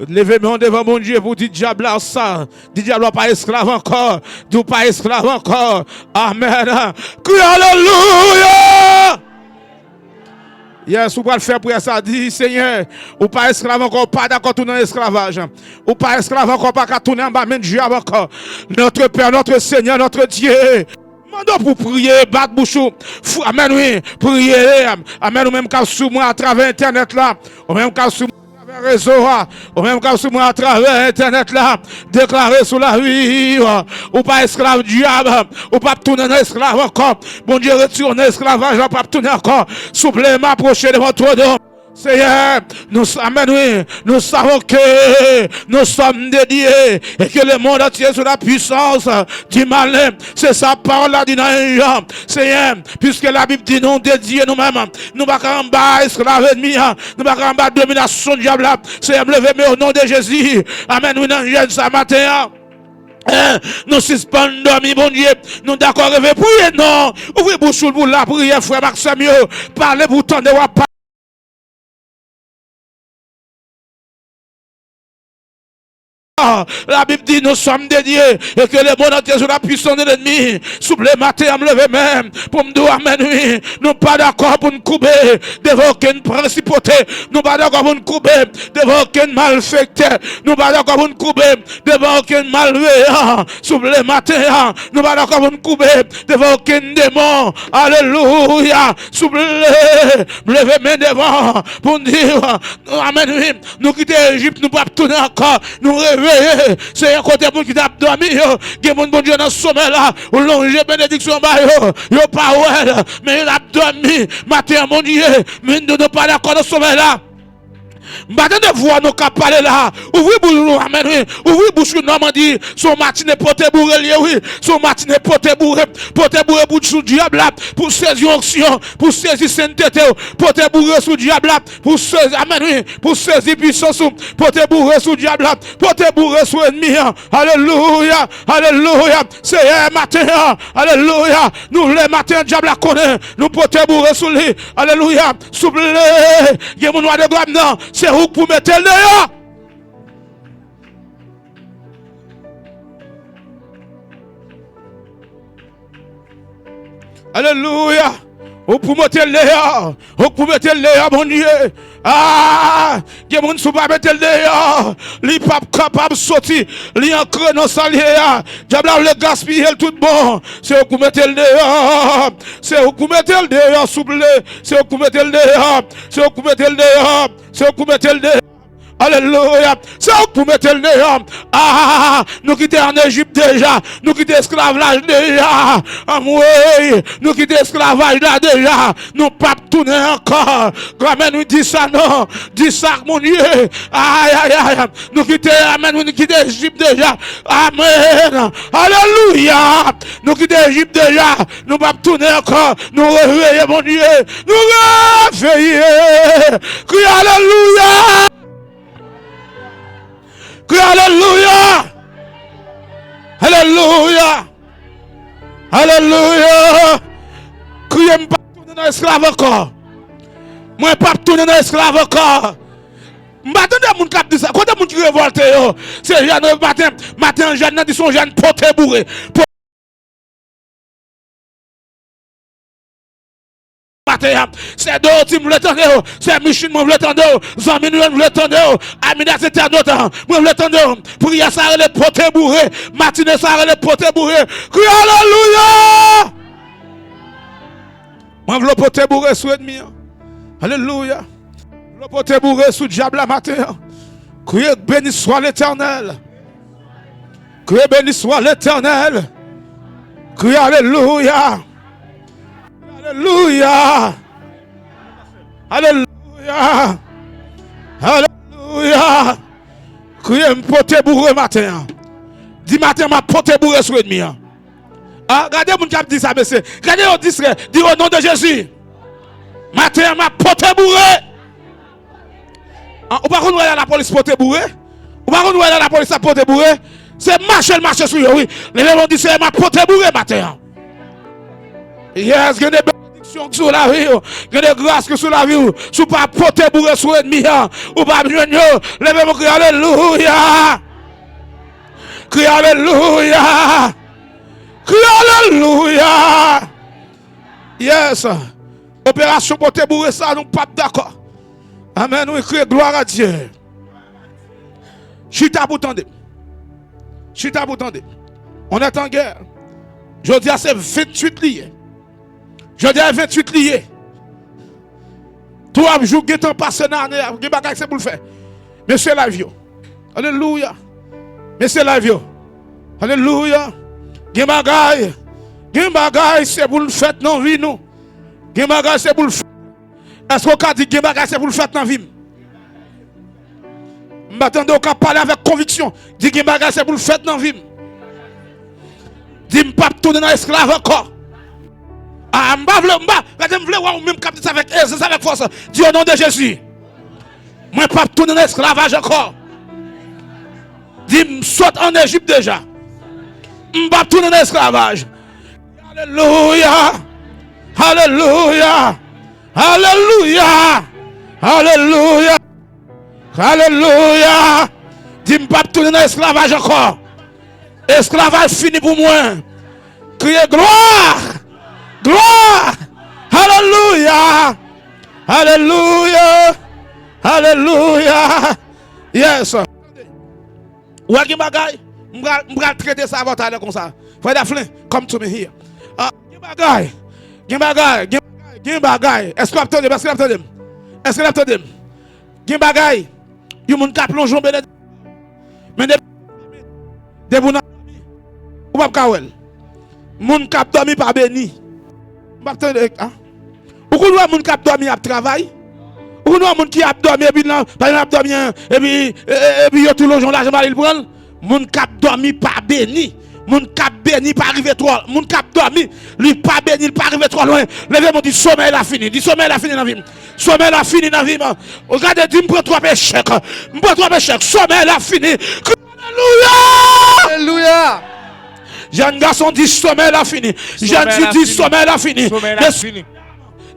Levez-moi devant mon Dieu pour dire diable là ça. Dit diable pas esclave encore. Dis pas esclave encore. Amen. Crie alléluia. Yes, vous pouvez le faire pour ça. Dit Seigneur, ou pas esclave encore, pas d'accord tout dans l'esclavage. Ou pas esclave encore, pas qu'à tourner en bas, mais diable encore. Notre Père, notre Seigneur, notre Dieu. Mandons pour prier, battre bouchou. Amen, oui. Prier. Amen, ou même qu'à sous moi à travers Internet là. Ou même qu'à sous réseau, ou même quand vous à travers internet là, déclarer sur la vie, ou pas esclave diable, ou pas tourner esclave encore. Bon Dieu, retourne esclavage, ou pas tourner encore. Souple m'approcher de votre nom. Seigneur, amen, oui, nous savons que nous sommes dédiés et que le monde entier est sous la puissance du malin. C'est sa parole là, dit dans Seigneur, puisque la Bible dit nous dédiés nous-mêmes, nous ne pas en bas esclaves ennemis, nous ne pas en bas domination du diable. Seigneur, levez-moi au nom de Jésus. Amen, oui, dans le ce matin. Nous suspendons, dormir, bon Dieu. Nous d'accord, prier, non. Ouvrez bouche pour la prière, frère Maxime, parlez pour tendre. La Bible dit nous sommes dédiés et que le monde entier sous la puissance de l'ennemi. Souple matin à me lever même pour me dire amen oui. Nous pas d'accord pour nous couper devant aucune principauté. Nous pas d'accord pour nous couper devant aucun malfecteur. Nous pas d'accord pour nous couper devant aucun malveillant. Souple matin, nous pas d'accord pour nous couper devant aucun démon. Alléluia. Souple me lever même devant pour dire amen oui. Nous quitter Égypte, nous pas tourner encore, nous réveiller. C'est un côté pour qui t'a dormi, qui est mon bon Dieu dans ce sommet là, ou longer bénédiction ba yo pas ouais, mais il a dormi. Matin mon Dieu, mais nous ne pas d'accord dans ce sommet là. Maintenant de voir nos cap parler là. Ouvri bouche amen oui. Ouvri bouche Normandie. Son matinée poté bourré lié oui. Son matinée poté bourré bouche sous diable là pour saisir onction, pour saisir sainteté, poté bourré sous diable là pour saisir amen oui, pour saisir puissance, poté bourré sous diable là, poté bourré sous ennemi. Alléluia. Alléluia. C'est un matin. Alléluia. Nous les matins diable la connaît. Nous poté bourré sous lui. Alléluia. Souple. Il y a mon noir de gomme non. C'est où pour mettre le dehors. Alléluia. Où pour mettre le dehors. Où pour mettre le dehors, mon Dieu. Ah, il y a des gens qui ne sont pas mettre le dehors. Ils ne sont pas capables de sortir. Ils sont ancrés dans sa lière. Diable le gaspiller tout bon. C'est où pour mettre le dehors. C'est où pour mettre le dehors, s'il vous plaît. C'est où pour mettre le dehors. C'est où pour mettre le dehors. C'est où pour mettre le dehors. Alléluia. C'est où pour mettre le dehors. Ah, nous quittons en Égypte déjà. Nous quittons l'esclavage déjà. Oui, nous quittons l'esclavage là déjà. Nous pas tourner encore. Amen, nous dit ça non. Dis ça, mon Dieu. Aïe, aïe, aïe. Nous quittons, amen, nous quittons l'Égypte déjà. Amen. Alléluia. Nous quittons l'Égypte déjà. Nous pas tourner encore. Nous réveiller, mon Dieu. Nous réveiller. Crie alléluia. Crie alléluia. Alléluia. Alléluia. Criez pas tourner dans l'esclave encore. Moi pas tourner dans l'esclave encore. M'attendez mon cap dit ça. Quand mon qui révolte c'est Jeanne matin Jeanne dit son Jeanne poté bourré. C'est d'autres qui me l'attendent, c'est Michel me l'attendent, Zami me l'attendent, Amina c'était un autre, me l'attendent, pour y a ça les potés bourrés, matinée ça les potés bourrés, crie alléluia! Moi le poté bourré sous ennemi, alléluia, le poté bourré sous diable la matin, criez béni soit l'Éternel, criez béni soit l'Éternel, criez alléluia! Alléluia. Alléluia. Alléluia. Criez me poté bourré matin. Dis matin ma poté bourré sur l'ennemi. Ah, regardez mon cap dit ça, monsieur. Regardez au disque. Dis au nom de Jésus. Matin ma poté bourré. Ou pas qu'on voit la police poté bourré? Ou pas qu'on voit la police poté bourré? C'est marcher sur lui, oui. Les gens disent c'est ma poté bourré matin. Yes, il y a des bénédictions sur la vie, il y a des grâces sur la vie, si vous pas porter bourré sur l'ennemi, ou pas besoin de levez-moi, criez alléluia, criez alléluia, criez alléluia. Yes, opération porter bourré, ça, nous pas d'accord. Amen, nous crions gloire à Dieu. Chita pour tendre. Chita pour tendre. On est en guerre. Je dis à ces 28 liés. Je dis à 28 liés. 3 jours qui sont passés dans l'année, c'est pour le faire. Mais c'est la vie. Alléluia. Mais c'est la vie. Alléluia. Gembagaï, c'est pour le faire dans la vie. Gembagaï, c'est pour le faire. Est-ce qu'on a dit Gembagaï, c'est pour le faire dans la vie? M'attendez au cas parler avec conviction. Dis Gembagaï, c'est pour le faire dans la vie. Dis pas tourner dans l'esclave encore. Ah, je veux voir même capter ça avec aise, avec force. Dis au nom de Jésus. Moi pas tourner dans l'esclavage encore. Dis saute en Égypte déjà. Pas tourner dans l'esclavage. Alléluia. Alléluia. Alléluia. Alléluia. Alléluia. Dis pas tourner dans l'esclavage encore. Esclavage fini pour moi. Criez gloire. Gloire. Alléluia. Alléluia. Alléluia. Yes. Ou est-ce que bagay? M'bral traiter ça avant d'aller comme ça. Frère Daflin, come to me here. Bagay. Gen bagay. Est-ce que vous entendez? Est-ce que vous entendez? Gen bagay. Yon moun ka plonjon bene. Mais de moun ou pas kawel. Moun ka dormi pas béni. Pas entendre hein? Ou kon moun ka dormi a travail. Ou kon moun qui a dormi et puis là, pas a dormi et puis yo tout l'onjon l'argent il prend. Moun ka dormi pas béni. Moun ka béni pas arriver trop. Moun ka dormi, lui pas béni, pas arriver trop loin. Levez mon dit sommeil la fini. Dit sommeil la fini dans vie. Sommeil la fini dans vie. Regardez dit me prend trois échecs. Me prend trois échecs. Sommeil la fini. Alléluia! Alléluia! Jeune garçon dit sommeil la fini. Jeune fille dit sommeil la fini. Sommeil la fini.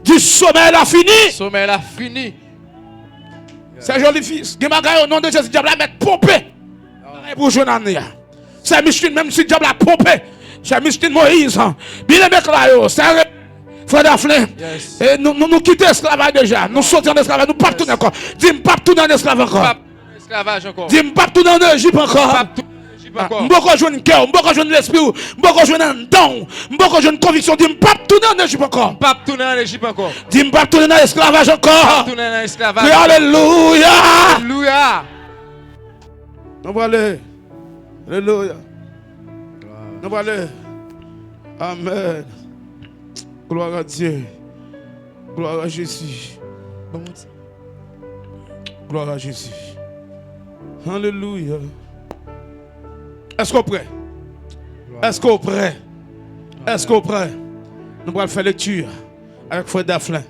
Dit sommeil la fini. Sommeil la fini. C'est joli fils. Gemagaï au nom de Jésus, diable la mettre pompé. Pour Jonathan. C'est Micheline, même si diable a pompé. C'est Micheline Moïse. Bien aimé là, c'est Frère Daflin. Et nous quittons l'esclavage déjà. Nous sortons de l'esclavage. Nous ne pas tourner encore. Dis-moi pas tourner dans l'esclavage encore. Dis-moi pas tourner dans l'Égypte encore. Je ne peux pas jouer un cœur, je ne peux pas jouer l'esprit, je ne peux pas jouer un don, je ne peux pas jouer une conviction. Dis-moi pas tourner dans l'Égypte encore. Pas tourner dans l'Égypte encore. Dis-moi pas tourner dans l'esclavage encore. Pas tourner dans l'esclavage. Alléluia. Alléluia. On va aller. Alléluia. On va aller. Amen. Gloire à Dieu. Gloire à Jésus. Gloire à Jésus. Alléluia. Est-ce qu'on prêt? Est-ce qu'on prêt? Est-ce qu'on prêt? Nous allons faire lecture avec Frère Daflin.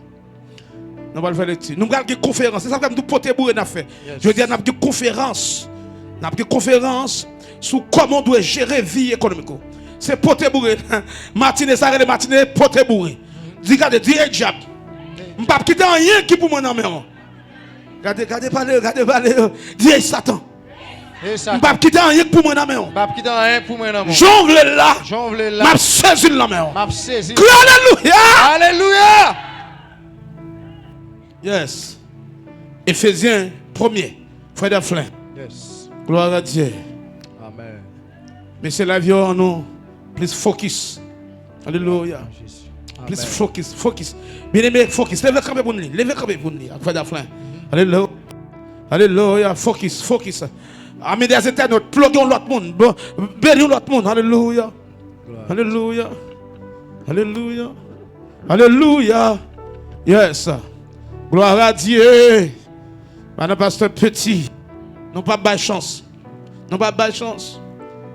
Nous allons faire lecture. Nous allons faire une conférence. C'est ça que nous portons pour une affaire. Je veux dire, nous allons faire une conférence. Nous allons faire une conférence sur comment on doit gérer la vie économique. C'est porter bourré. Matinée, ça arrête matinée, porter bourré. Regardez, diable. Je ne peux pas quitter rien qui pour moi dans main. Regardez, parlez. Dis Satan. Je ne peux pas quitter rien pour moi dans main. Jongle là. Je saisi la main. Alléluia. Alléluia. Yes. Éphésiens 1er. Frère Daflin. Yes. Gloire à Dieu. Amen. Mais c'est la vie en nous. Please focus. Alléluia. Please focus. Bien aimé, focus. Levez quand même pour nous. Levez quand même pour nous. Frère Daflin. Alléluia. Alléluia. Focus. Amis des éternels, pluguons l'autre monde. Bénissons l'autre monde. Alléluia. Alléluia. Alléluia. Alléluia. Yes. Gloire à Dieu. Madame Pasteur Petit. Non pas de chance. Non pas de chance.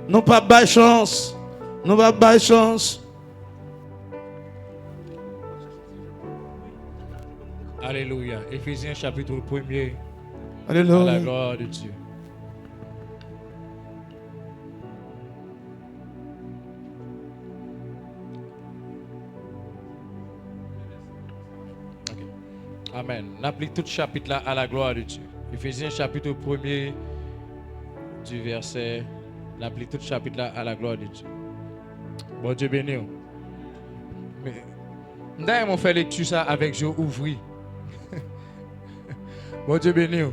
Non pas de chance. Non pas de chance. Alléluia. Éphésiens chapitre 1er. Alléluia. À la gloire de Dieu. Okay. Amen. N'applique tout chapitre là à la gloire de Dieu. Éphésiens chapitre 1er du verset. N'applique tout chapitre là à la gloire de Dieu. Bon Dieu béni. Mais nous on fait lecture ça avec Joe ouvri. Bon Dieu béni.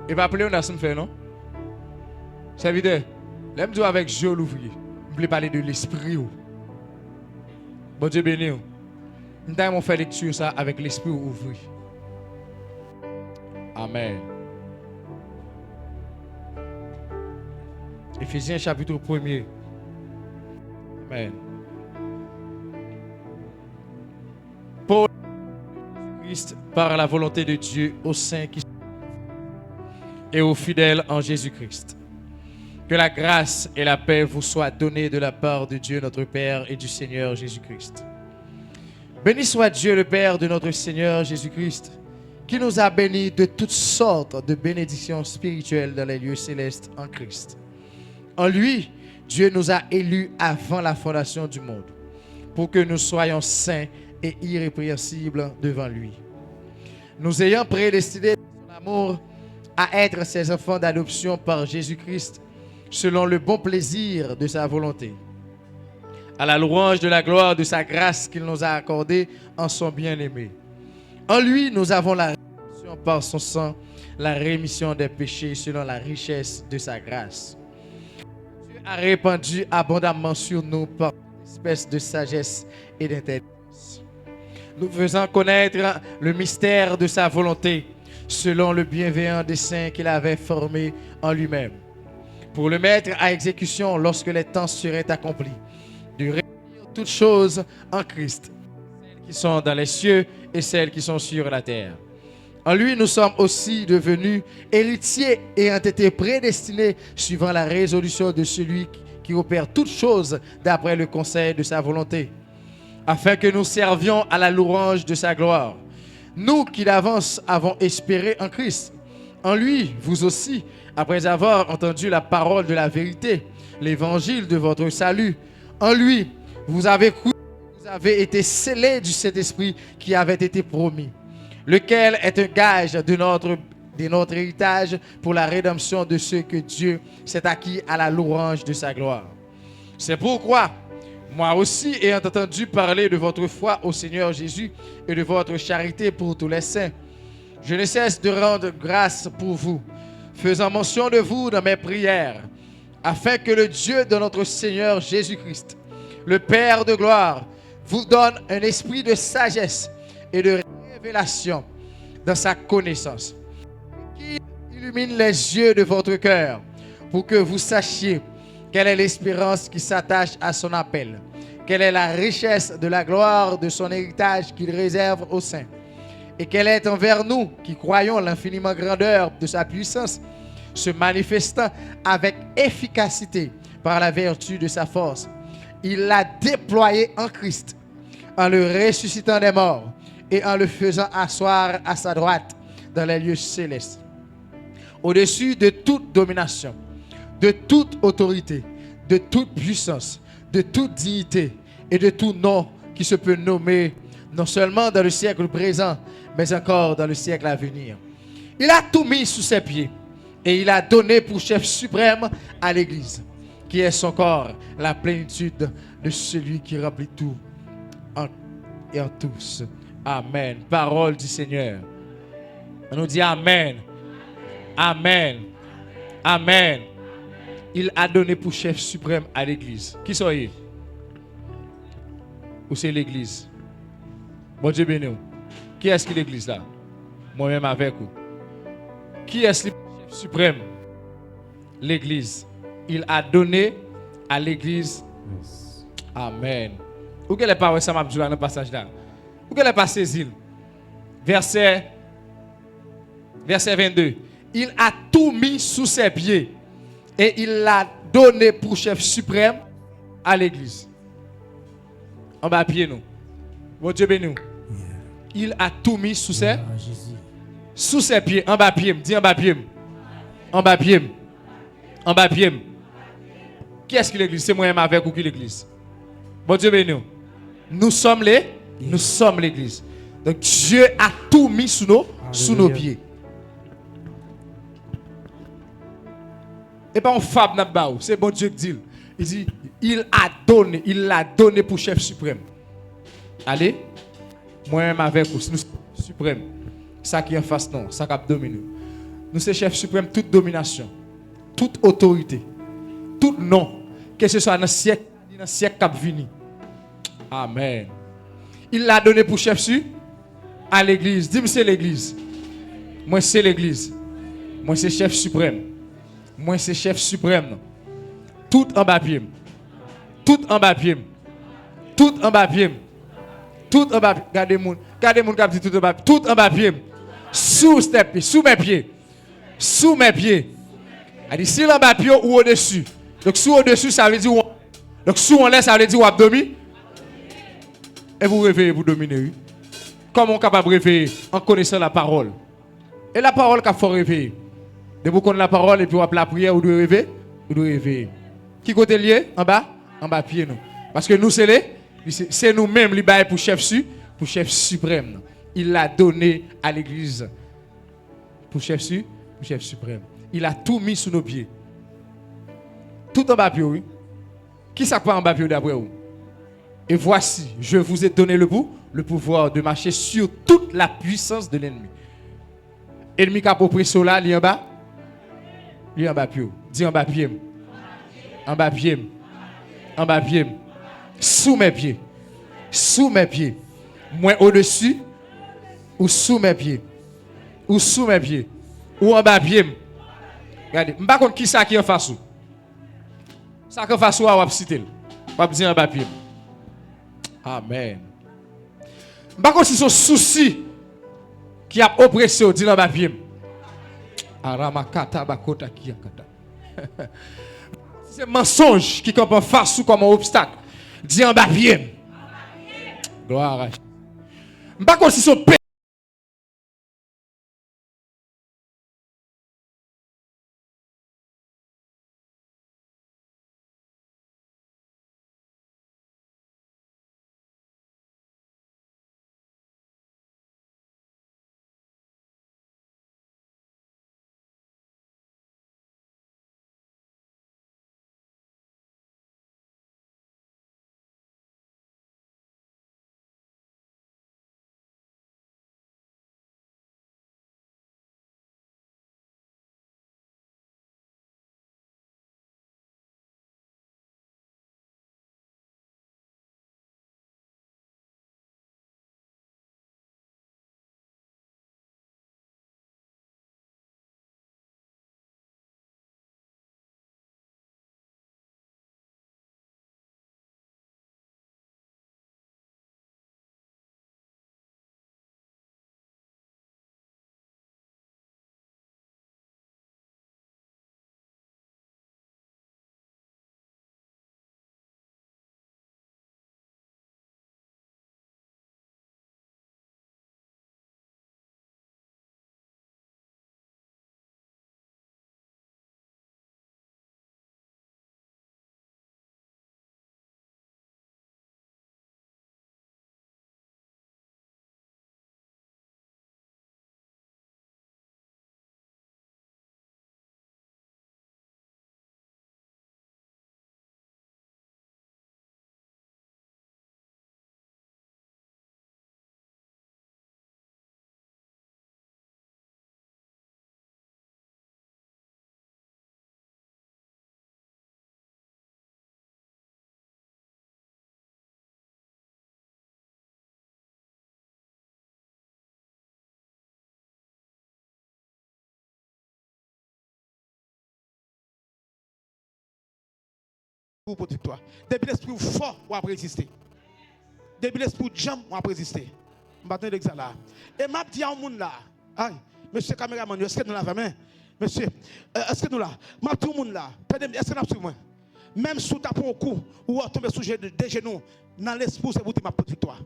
Et va appeler on a ce fait non? C'est évident. L'aime dire avec Joe l'ouvrier. Je voulais parler de l'esprit. Bon Dieu béni. Nous on fait lecture ça avec l'esprit ouvri. Amen. Éphésiens chapitre 1er. Amen. Pour Christ, par la volonté de Dieu, aux saints qui sont et aux fidèles en Jésus-Christ. Que la grâce et la paix vous soient données de la part de Dieu notre Père et du Seigneur Jésus-Christ. Béni soit Dieu le Père de notre Seigneur Jésus-Christ, qui nous a bénis de toutes sortes de bénédictions spirituelles dans les lieux célestes en Christ. En lui, Dieu nous a élus avant la fondation du monde, pour que nous soyons saints et irrépréhensibles devant lui. Nous ayant prédestinés par son amour à être ses enfants d'adoption par Jésus-Christ, selon le bon plaisir de sa volonté. À la louange de la gloire de sa grâce qu'il nous a accordée en son bien-aimé. En lui, nous avons la rémission par son sang, la rémission des péchés selon la richesse de sa grâce. Dieu a répandu abondamment sur nous par une espèce de sagesse et d'intelligence, nous faisant connaître le mystère de sa volonté, selon le bienveillant dessein qu'il avait formé en lui-même, pour le mettre à exécution lorsque les temps seraient accomplis, de réunir toutes choses en Christ, celles qui sont dans les cieux et celles qui sont sur la terre. En lui, nous sommes aussi devenus héritiers ayant été prédestinés suivant la résolution de celui qui opère toutes choses d'après le conseil de sa volonté, afin que nous servions à la louange de sa gloire. Nous qui d'avance avons espéré en Christ. En lui, vous aussi, après avoir entendu la parole de la vérité, l'évangile de votre salut, en lui, vous avez cru, vous avez été scellés du Saint-Esprit qui avait été promis, lequel est un gage de notre héritage pour la rédemption de ceux que Dieu s'est acquis à la louange de sa gloire. C'est pourquoi, moi aussi, ayant entendu parler de votre foi au Seigneur Jésus et de votre charité pour tous les saints, je ne cesse de rendre grâce pour vous, faisant mention de vous dans mes prières, afin que le Dieu de notre Seigneur Jésus-Christ, le Père de gloire, vous donne un esprit de sagesse et de révélation dans sa connaissance, qui illumine les yeux de votre cœur, pour que vous sachiez quelle est l'espérance qui s'attache à son appel, quelle est la richesse de la gloire de son héritage qu'il réserve aux saints, et quelle est envers nous qui croyons l'infiniment grandeur de sa puissance, se manifestant avec efficacité par la vertu de sa force. Il l'a déployé en Christ, en le ressuscitant des morts et en le faisant asseoir à sa droite dans les lieux célestes, au-dessus de toute domination, de toute autorité, de toute puissance, de toute dignité et de tout nom qui se peut nommer, non seulement dans le siècle présent, mais encore dans le siècle à venir. Il a tout mis sous ses pieds et il a donné pour chef suprême à l'Église, qui est son corps, la plénitude de celui qui remplit tout et en tous. Amen. Parole du Seigneur. On nous dit Amen. Amen. Amen. Il a donné pour chef suprême à l'Église. Qui soyez? Ou c'est l'Église? Bon Dieu béni. Qui est-ce qui l'Église là? Moi-même avec vous. Qui est-ce le chef suprême? L'Église. Il a donné à l'Église. Amen. Où qu'elle est pas ça m'a dit dans le passage là? Où qu'elle est pas saisi? Verset 22. Il a tout mis sous ses pieds et il l'a donné pour chef suprême à l'Église. En bas pied nous. Bon Dieu béni. Il a tout mis sous ses pieds, en bas pied, dis en bas pied. En bas pied. En bas pied. Qui est-ce que l'Église? C'est moi-même avec ou qui l'Église? Bon Dieu béni. Nous sommes l'Église. Donc Dieu a tout mis sous nos pieds. Et pas on fab n'a pas, c'est bon Dieu qui dit. Il dit il l'a donné pour chef suprême. Allez, moi-même avec vous, nous suprême. Ça qui est en face non, ça qui domine. Nous sommes chef suprême, toute domination, toute autorité, tout nom, que ce soit dans le siècle qui vient. Amen. Il l'a donné pour chef à l'Église. Dis-moi c'est l'Église. Moi c'est l'Église. Moi c'est chef suprême. Moi c'est chef suprême. Tout en bas pied. Tout en bas pied. Tout en bas pied. Tout en bas. Gardez-moi qui dit tout en bas. Tout en bas pied. Sous mes pieds. Sous mes pieds. Elle dit si en bas pied ou au-dessus. Donc sous au-dessus ça veut dire donc sous on laisse ça veut dire ou abdomen. Et vous réveillez, vous dominez. Comment on est capable de réveiller en connaissant la parole? Et la parole qu'il faut réveiller. De vous connaître la parole et puis on la prière, vous devez réveiller. Vous devez réveiller. Qui côté lié? En bas? En bas pied nous. Parce que nous c'est nous-mêmes les bails pour chef suprême. Il l'a donné à l'Église. Pour chef chef suprême. Il a tout mis sous nos pieds. Tout en bas pied, oui. Qui ça quoi en bas pied d'après vous? Et voici, je vous ai donné le pouvoir de marcher sur toute la puissance de l'ennemi. Ennemi qui a approprié cela, il en bas. Il en bas pied. Dis en bas pied. En bas pied. En bas pied. Sous mes pieds. Sous mes pieds. Moins au-dessus ou sous mes pieds. Ou sous mes pieds. Ou en bas pied. Regardez, je ne sais pas qui ça qui est en face. Ça qui est en face, on va citer. On va dire en bas pied. Amen. Je ne sais pas si c'est un souci qui a oppressé, dit en bas pied. Aramakata bakota kiyakata. C'est mensonge qui campe en face ou comme un obstacle. Dis en bas pied. Gloire à Dieu. Je ne sais pas si c'est un pour victoire. Depuis l'esprit fort, on va résister. Depuis l'esprit jam, on va résister. Je vais attendre là. Et je dis à un monde là, aïe, monsieur caméraman, est-ce que nous l'avons? Monsieur, est-ce que nous l'avons? Je dis à un monde là, est-ce que nous l'avons moi? Même sous ta peau au cou, ou à tomber sous des genoux, dans l'esprit, c'est vous qui m'apporte victoire.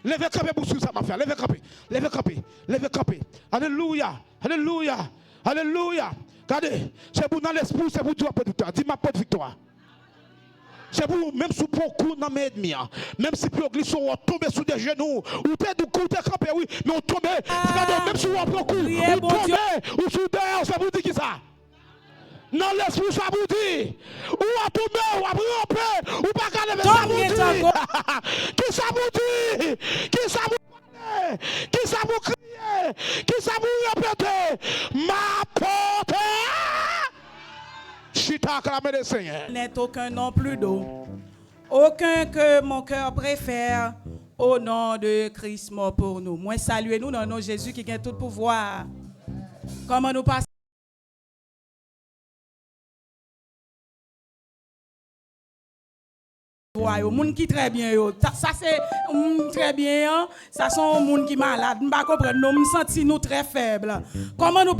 Levez camper pour suivre ça, ma frère. Levez camper. Levez camper. Levez camper. Alléluia. Alléluia. Alléluia. Regardez, c'est pour dans l'esprit, c'est pour toi, victoire. Dis ma porte victoire. C'est pour même si pour coup dans mes ennemis, même si pour glisse on tombe sous des genoux, ou t'es du coup t'es campé oui, mais on tombe, même si on prend coup, on tombe, ou sous terre, ça vous dit qui ça? Non l'esprit ça vous dit, ou à tomber, ou à ramper, ou pas qu'à lever ça vous dit. Qui ça vous dit? Qui ça vous parle? Qui ça vous crie? Qui ça vous répète? Ma porte. N'est aucun non plus d'eau, aucun que mon cœur préfère, au nom de Christ mort pour nous. Moi, saluez-nous dans le nom de Jésus qui a tout pouvoir. Comment nous passons? Au monde qui très bien ça c'est très bien ça sont monde qui malade on pas comprendre nous sentis nous très faibles comment nous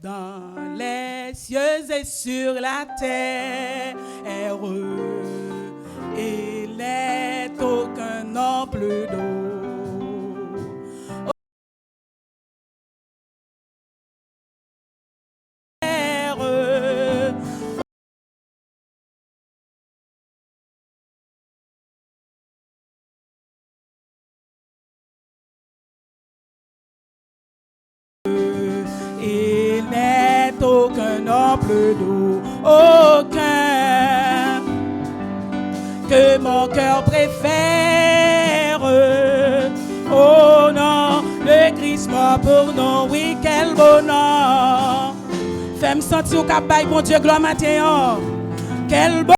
dans les cieux et sur la terre il n'est aucun non plus d'eau. non plus d'eau, aucun que mon cœur préfère. Oh non, le Christ mort pour nous, oui, quel bonheur. Fais-moi sentir au cabaye, mon Dieu, gloire matin. Quel bonheur.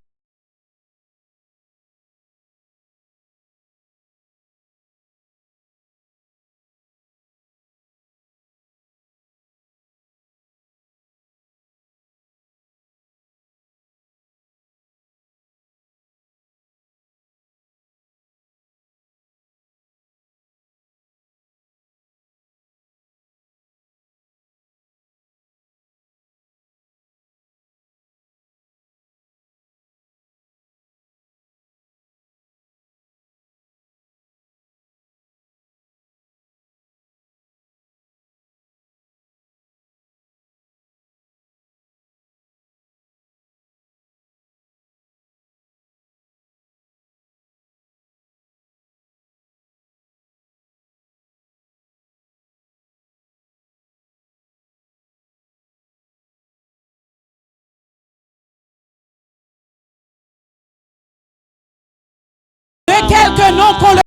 De quelques noms qu'on le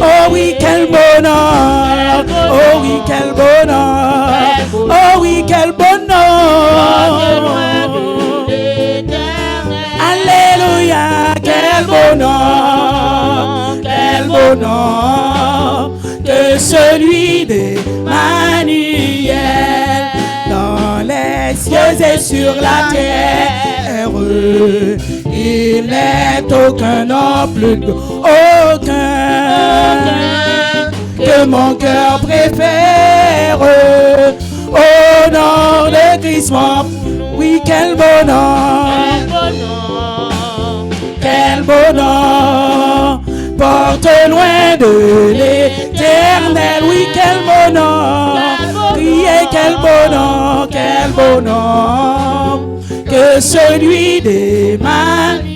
Oh oui, quel bonheur! Oh oui, quel bonheur! Oh oui, quel bonheur! Alléluia, quel bonheur! Quel bonheur que celui des et sur la terre. Il n'est aucun non plus aucun que mon cœur préfère. Au nom de Christ, oui, quel bonheur, quel bonheur, porte loin de l'éternel, oui, quel bonheur, priez, quel bonheur, que celui des Marie.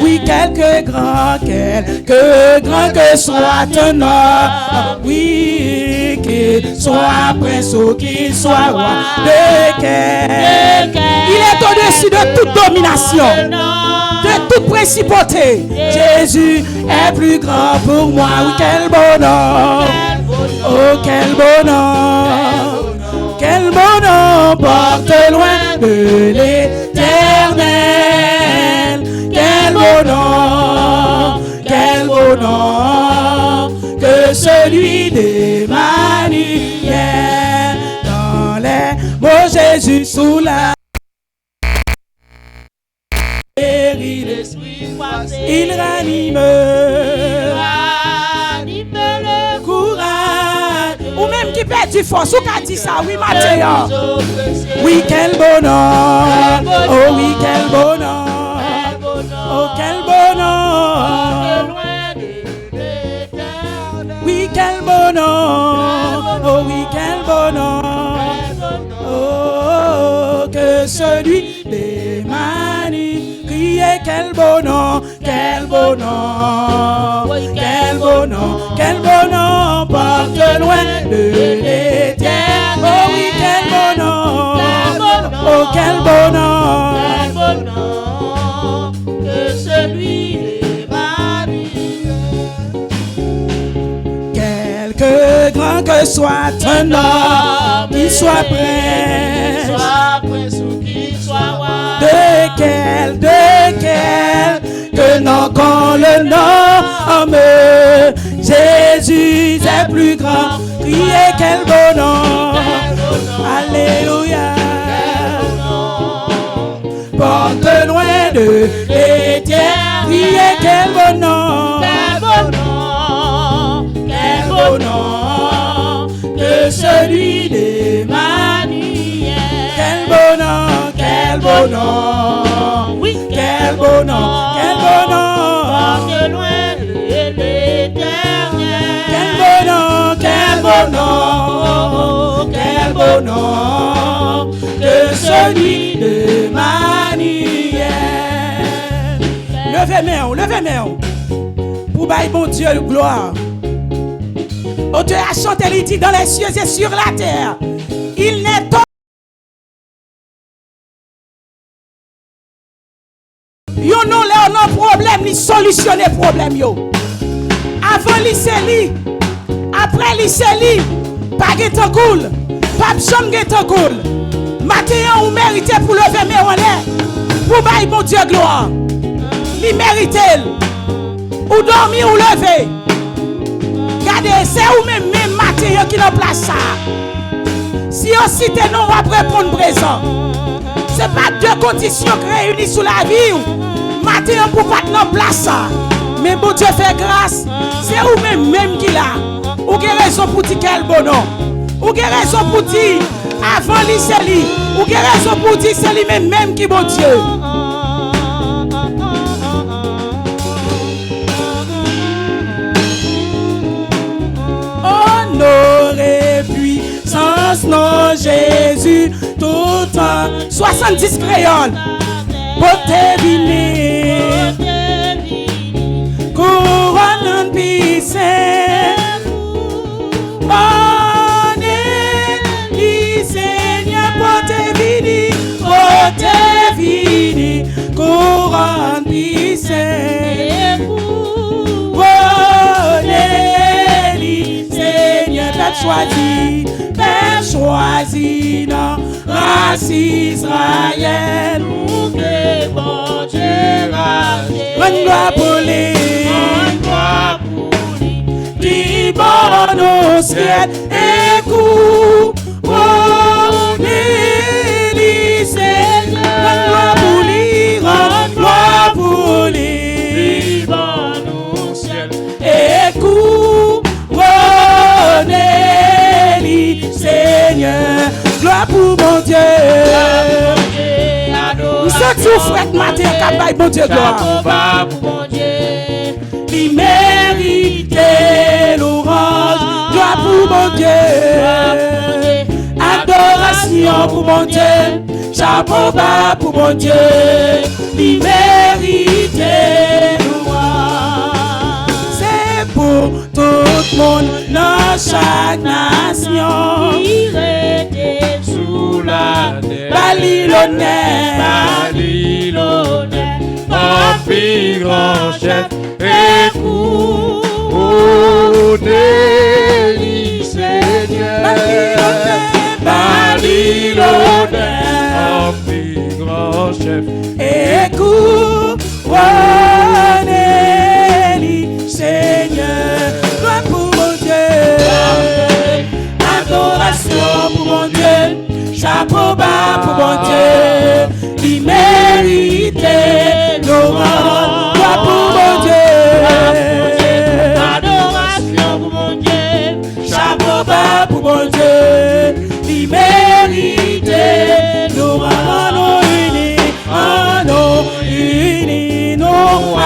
Oui, quelque grand que soit un homme, oui, qu'il soit prince ou qu'il soit roi, de quel il est au-dessus de toute domination, de toute principauté. Jésus est plus grand pour moi, oui, quel bonheur, oh, quel bonheur, porte loin de l'éternel. Quel bonheur, que celui d'Emmanuel. Dans les mots Jésus sous la il ranime le courage. Ou même qui perd du force, ou qui dit ça, oui, Mathieu. Oui, quel bonheur, oh oui, quel bonheur. Oh, quel bonheur! Oui, quel bonheur! Oh, oui, quel bonheur! Oh, que celui d'Emmanuel criait, quel bonheur! Quel bonheur! Quel bonheur! Quel bonheur! Porte loin de l'éternel! Oh, oui, quel bonheur! Oh, quel bonheur! Quelque grand que soit un homme, qu'il soit prince ou qu'il soit roi, de quel, que non qu'on le nomme, Jésus est plus grand, criez quel bonheur, alléluia, porte loin de l'éternel, criez quel bonheur, que celui d'Emmanuel. Quel bonheur, oui, quel bonheur, porte loin de l'éternel. Quel bonheur, que celui d'Emmanuel. Levez main, pour bailler bon Dieu de gloire. Auteur a chanté, il dit dans les cieux et sur la terre. Il n'est pas. Yo non là non problème ni solutionner problème yo. Avant lycée après lycée pas guetan cool, pas chambre guetan cool. Matin ou mérité pour lever mais en l'air. Pour bailler bon Dieu gloire. Il mérite. Ou dormir ou lever. Regardez, c'est ou même matin qui n'a place ça. Si on cite non, on va répondre présent. Ce n'est pas deux conditions réunies sous la vie. Matin pour pas dans place ça. Mais bon Dieu fait grâce. C'est ou même qui l'a. Ou qui raison pour dire quel bonheur. Ou qui raison pour dire avant lycée. Ou qui raison pour dire c'est lui-même qui bon Dieu. Honoré puissance, non Jésus, tout temps. 70 créoles, beauté vini, couronne puissance. Honneur, Seigneur, beauté vini, couronne puissance. Père choisi dans race Israël. Nous que bon Dieu rende gloire pour lui, qui bon au ciel et couronne gloire pour mon Dieu. Nous sommes frères matin, capaille, mon Dieu, gloire pour mon Dieu. Il mérite l'orange, gloire pour mon Dieu. Adoration pour mon Dieu, chapeau bas pour mon Dieu. Il mérite l'orange. C'est pour tout le monde dans chaque nation. Il était sous la terre. Babylonais, un plus grand chef. Écoutez, Seigneur. Babylonais, un plus grand chef. Écoutez, Seigneur. Gloire pour mon Dieu. Adoration pour mon Dieu. Chapeau bas pour mon Dieu. Il mérite l'orange. Gloire pour mon Dieu. Adoration pour mon Dieu. Chapeau bas pour mon Dieu. Il mérite l'orange. En nous unis, nous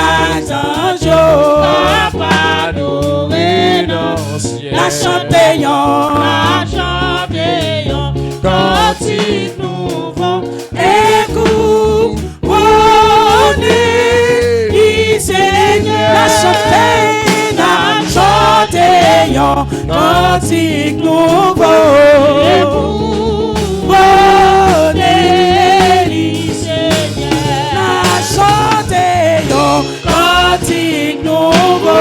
adorer dans le ciel. La chanteillons, cantique nouveau. Écoutez, Seigneur. La chanteillons, cantique nouveau. Cantique nouveau.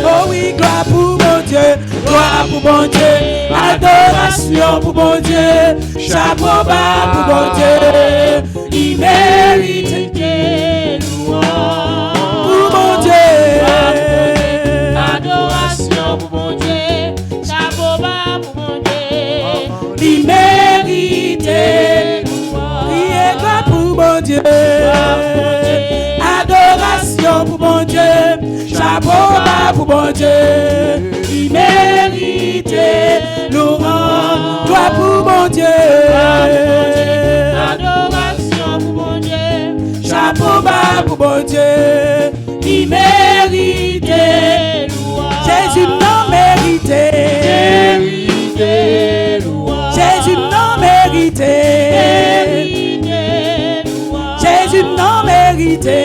Oh oui, gloire pour mon Dieu, gloire pour mon Dieu, adoration pour mon Dieu, chapeau bas pour mon Dieu, il mérite louange pour mon Dieu, adoration pour mon Dieu, chapeau bas pour mon Dieu, il mérite. Pour mon Dieu, adoration pour mon Dieu, chapeau bas pour mon Dieu, il mérite l'orange, gloire pour mon Dieu, adoration pour mon Dieu, chapeau bas pour mon Dieu, il mérite l'orange, Jésus non mérité, Jésus non mérité. Jésus non mérité,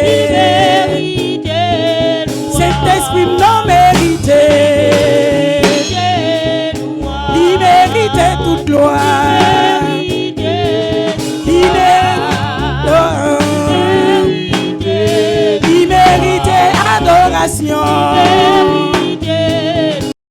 cet esprit non mérité, il méritait toute gloire, il méritait adoration.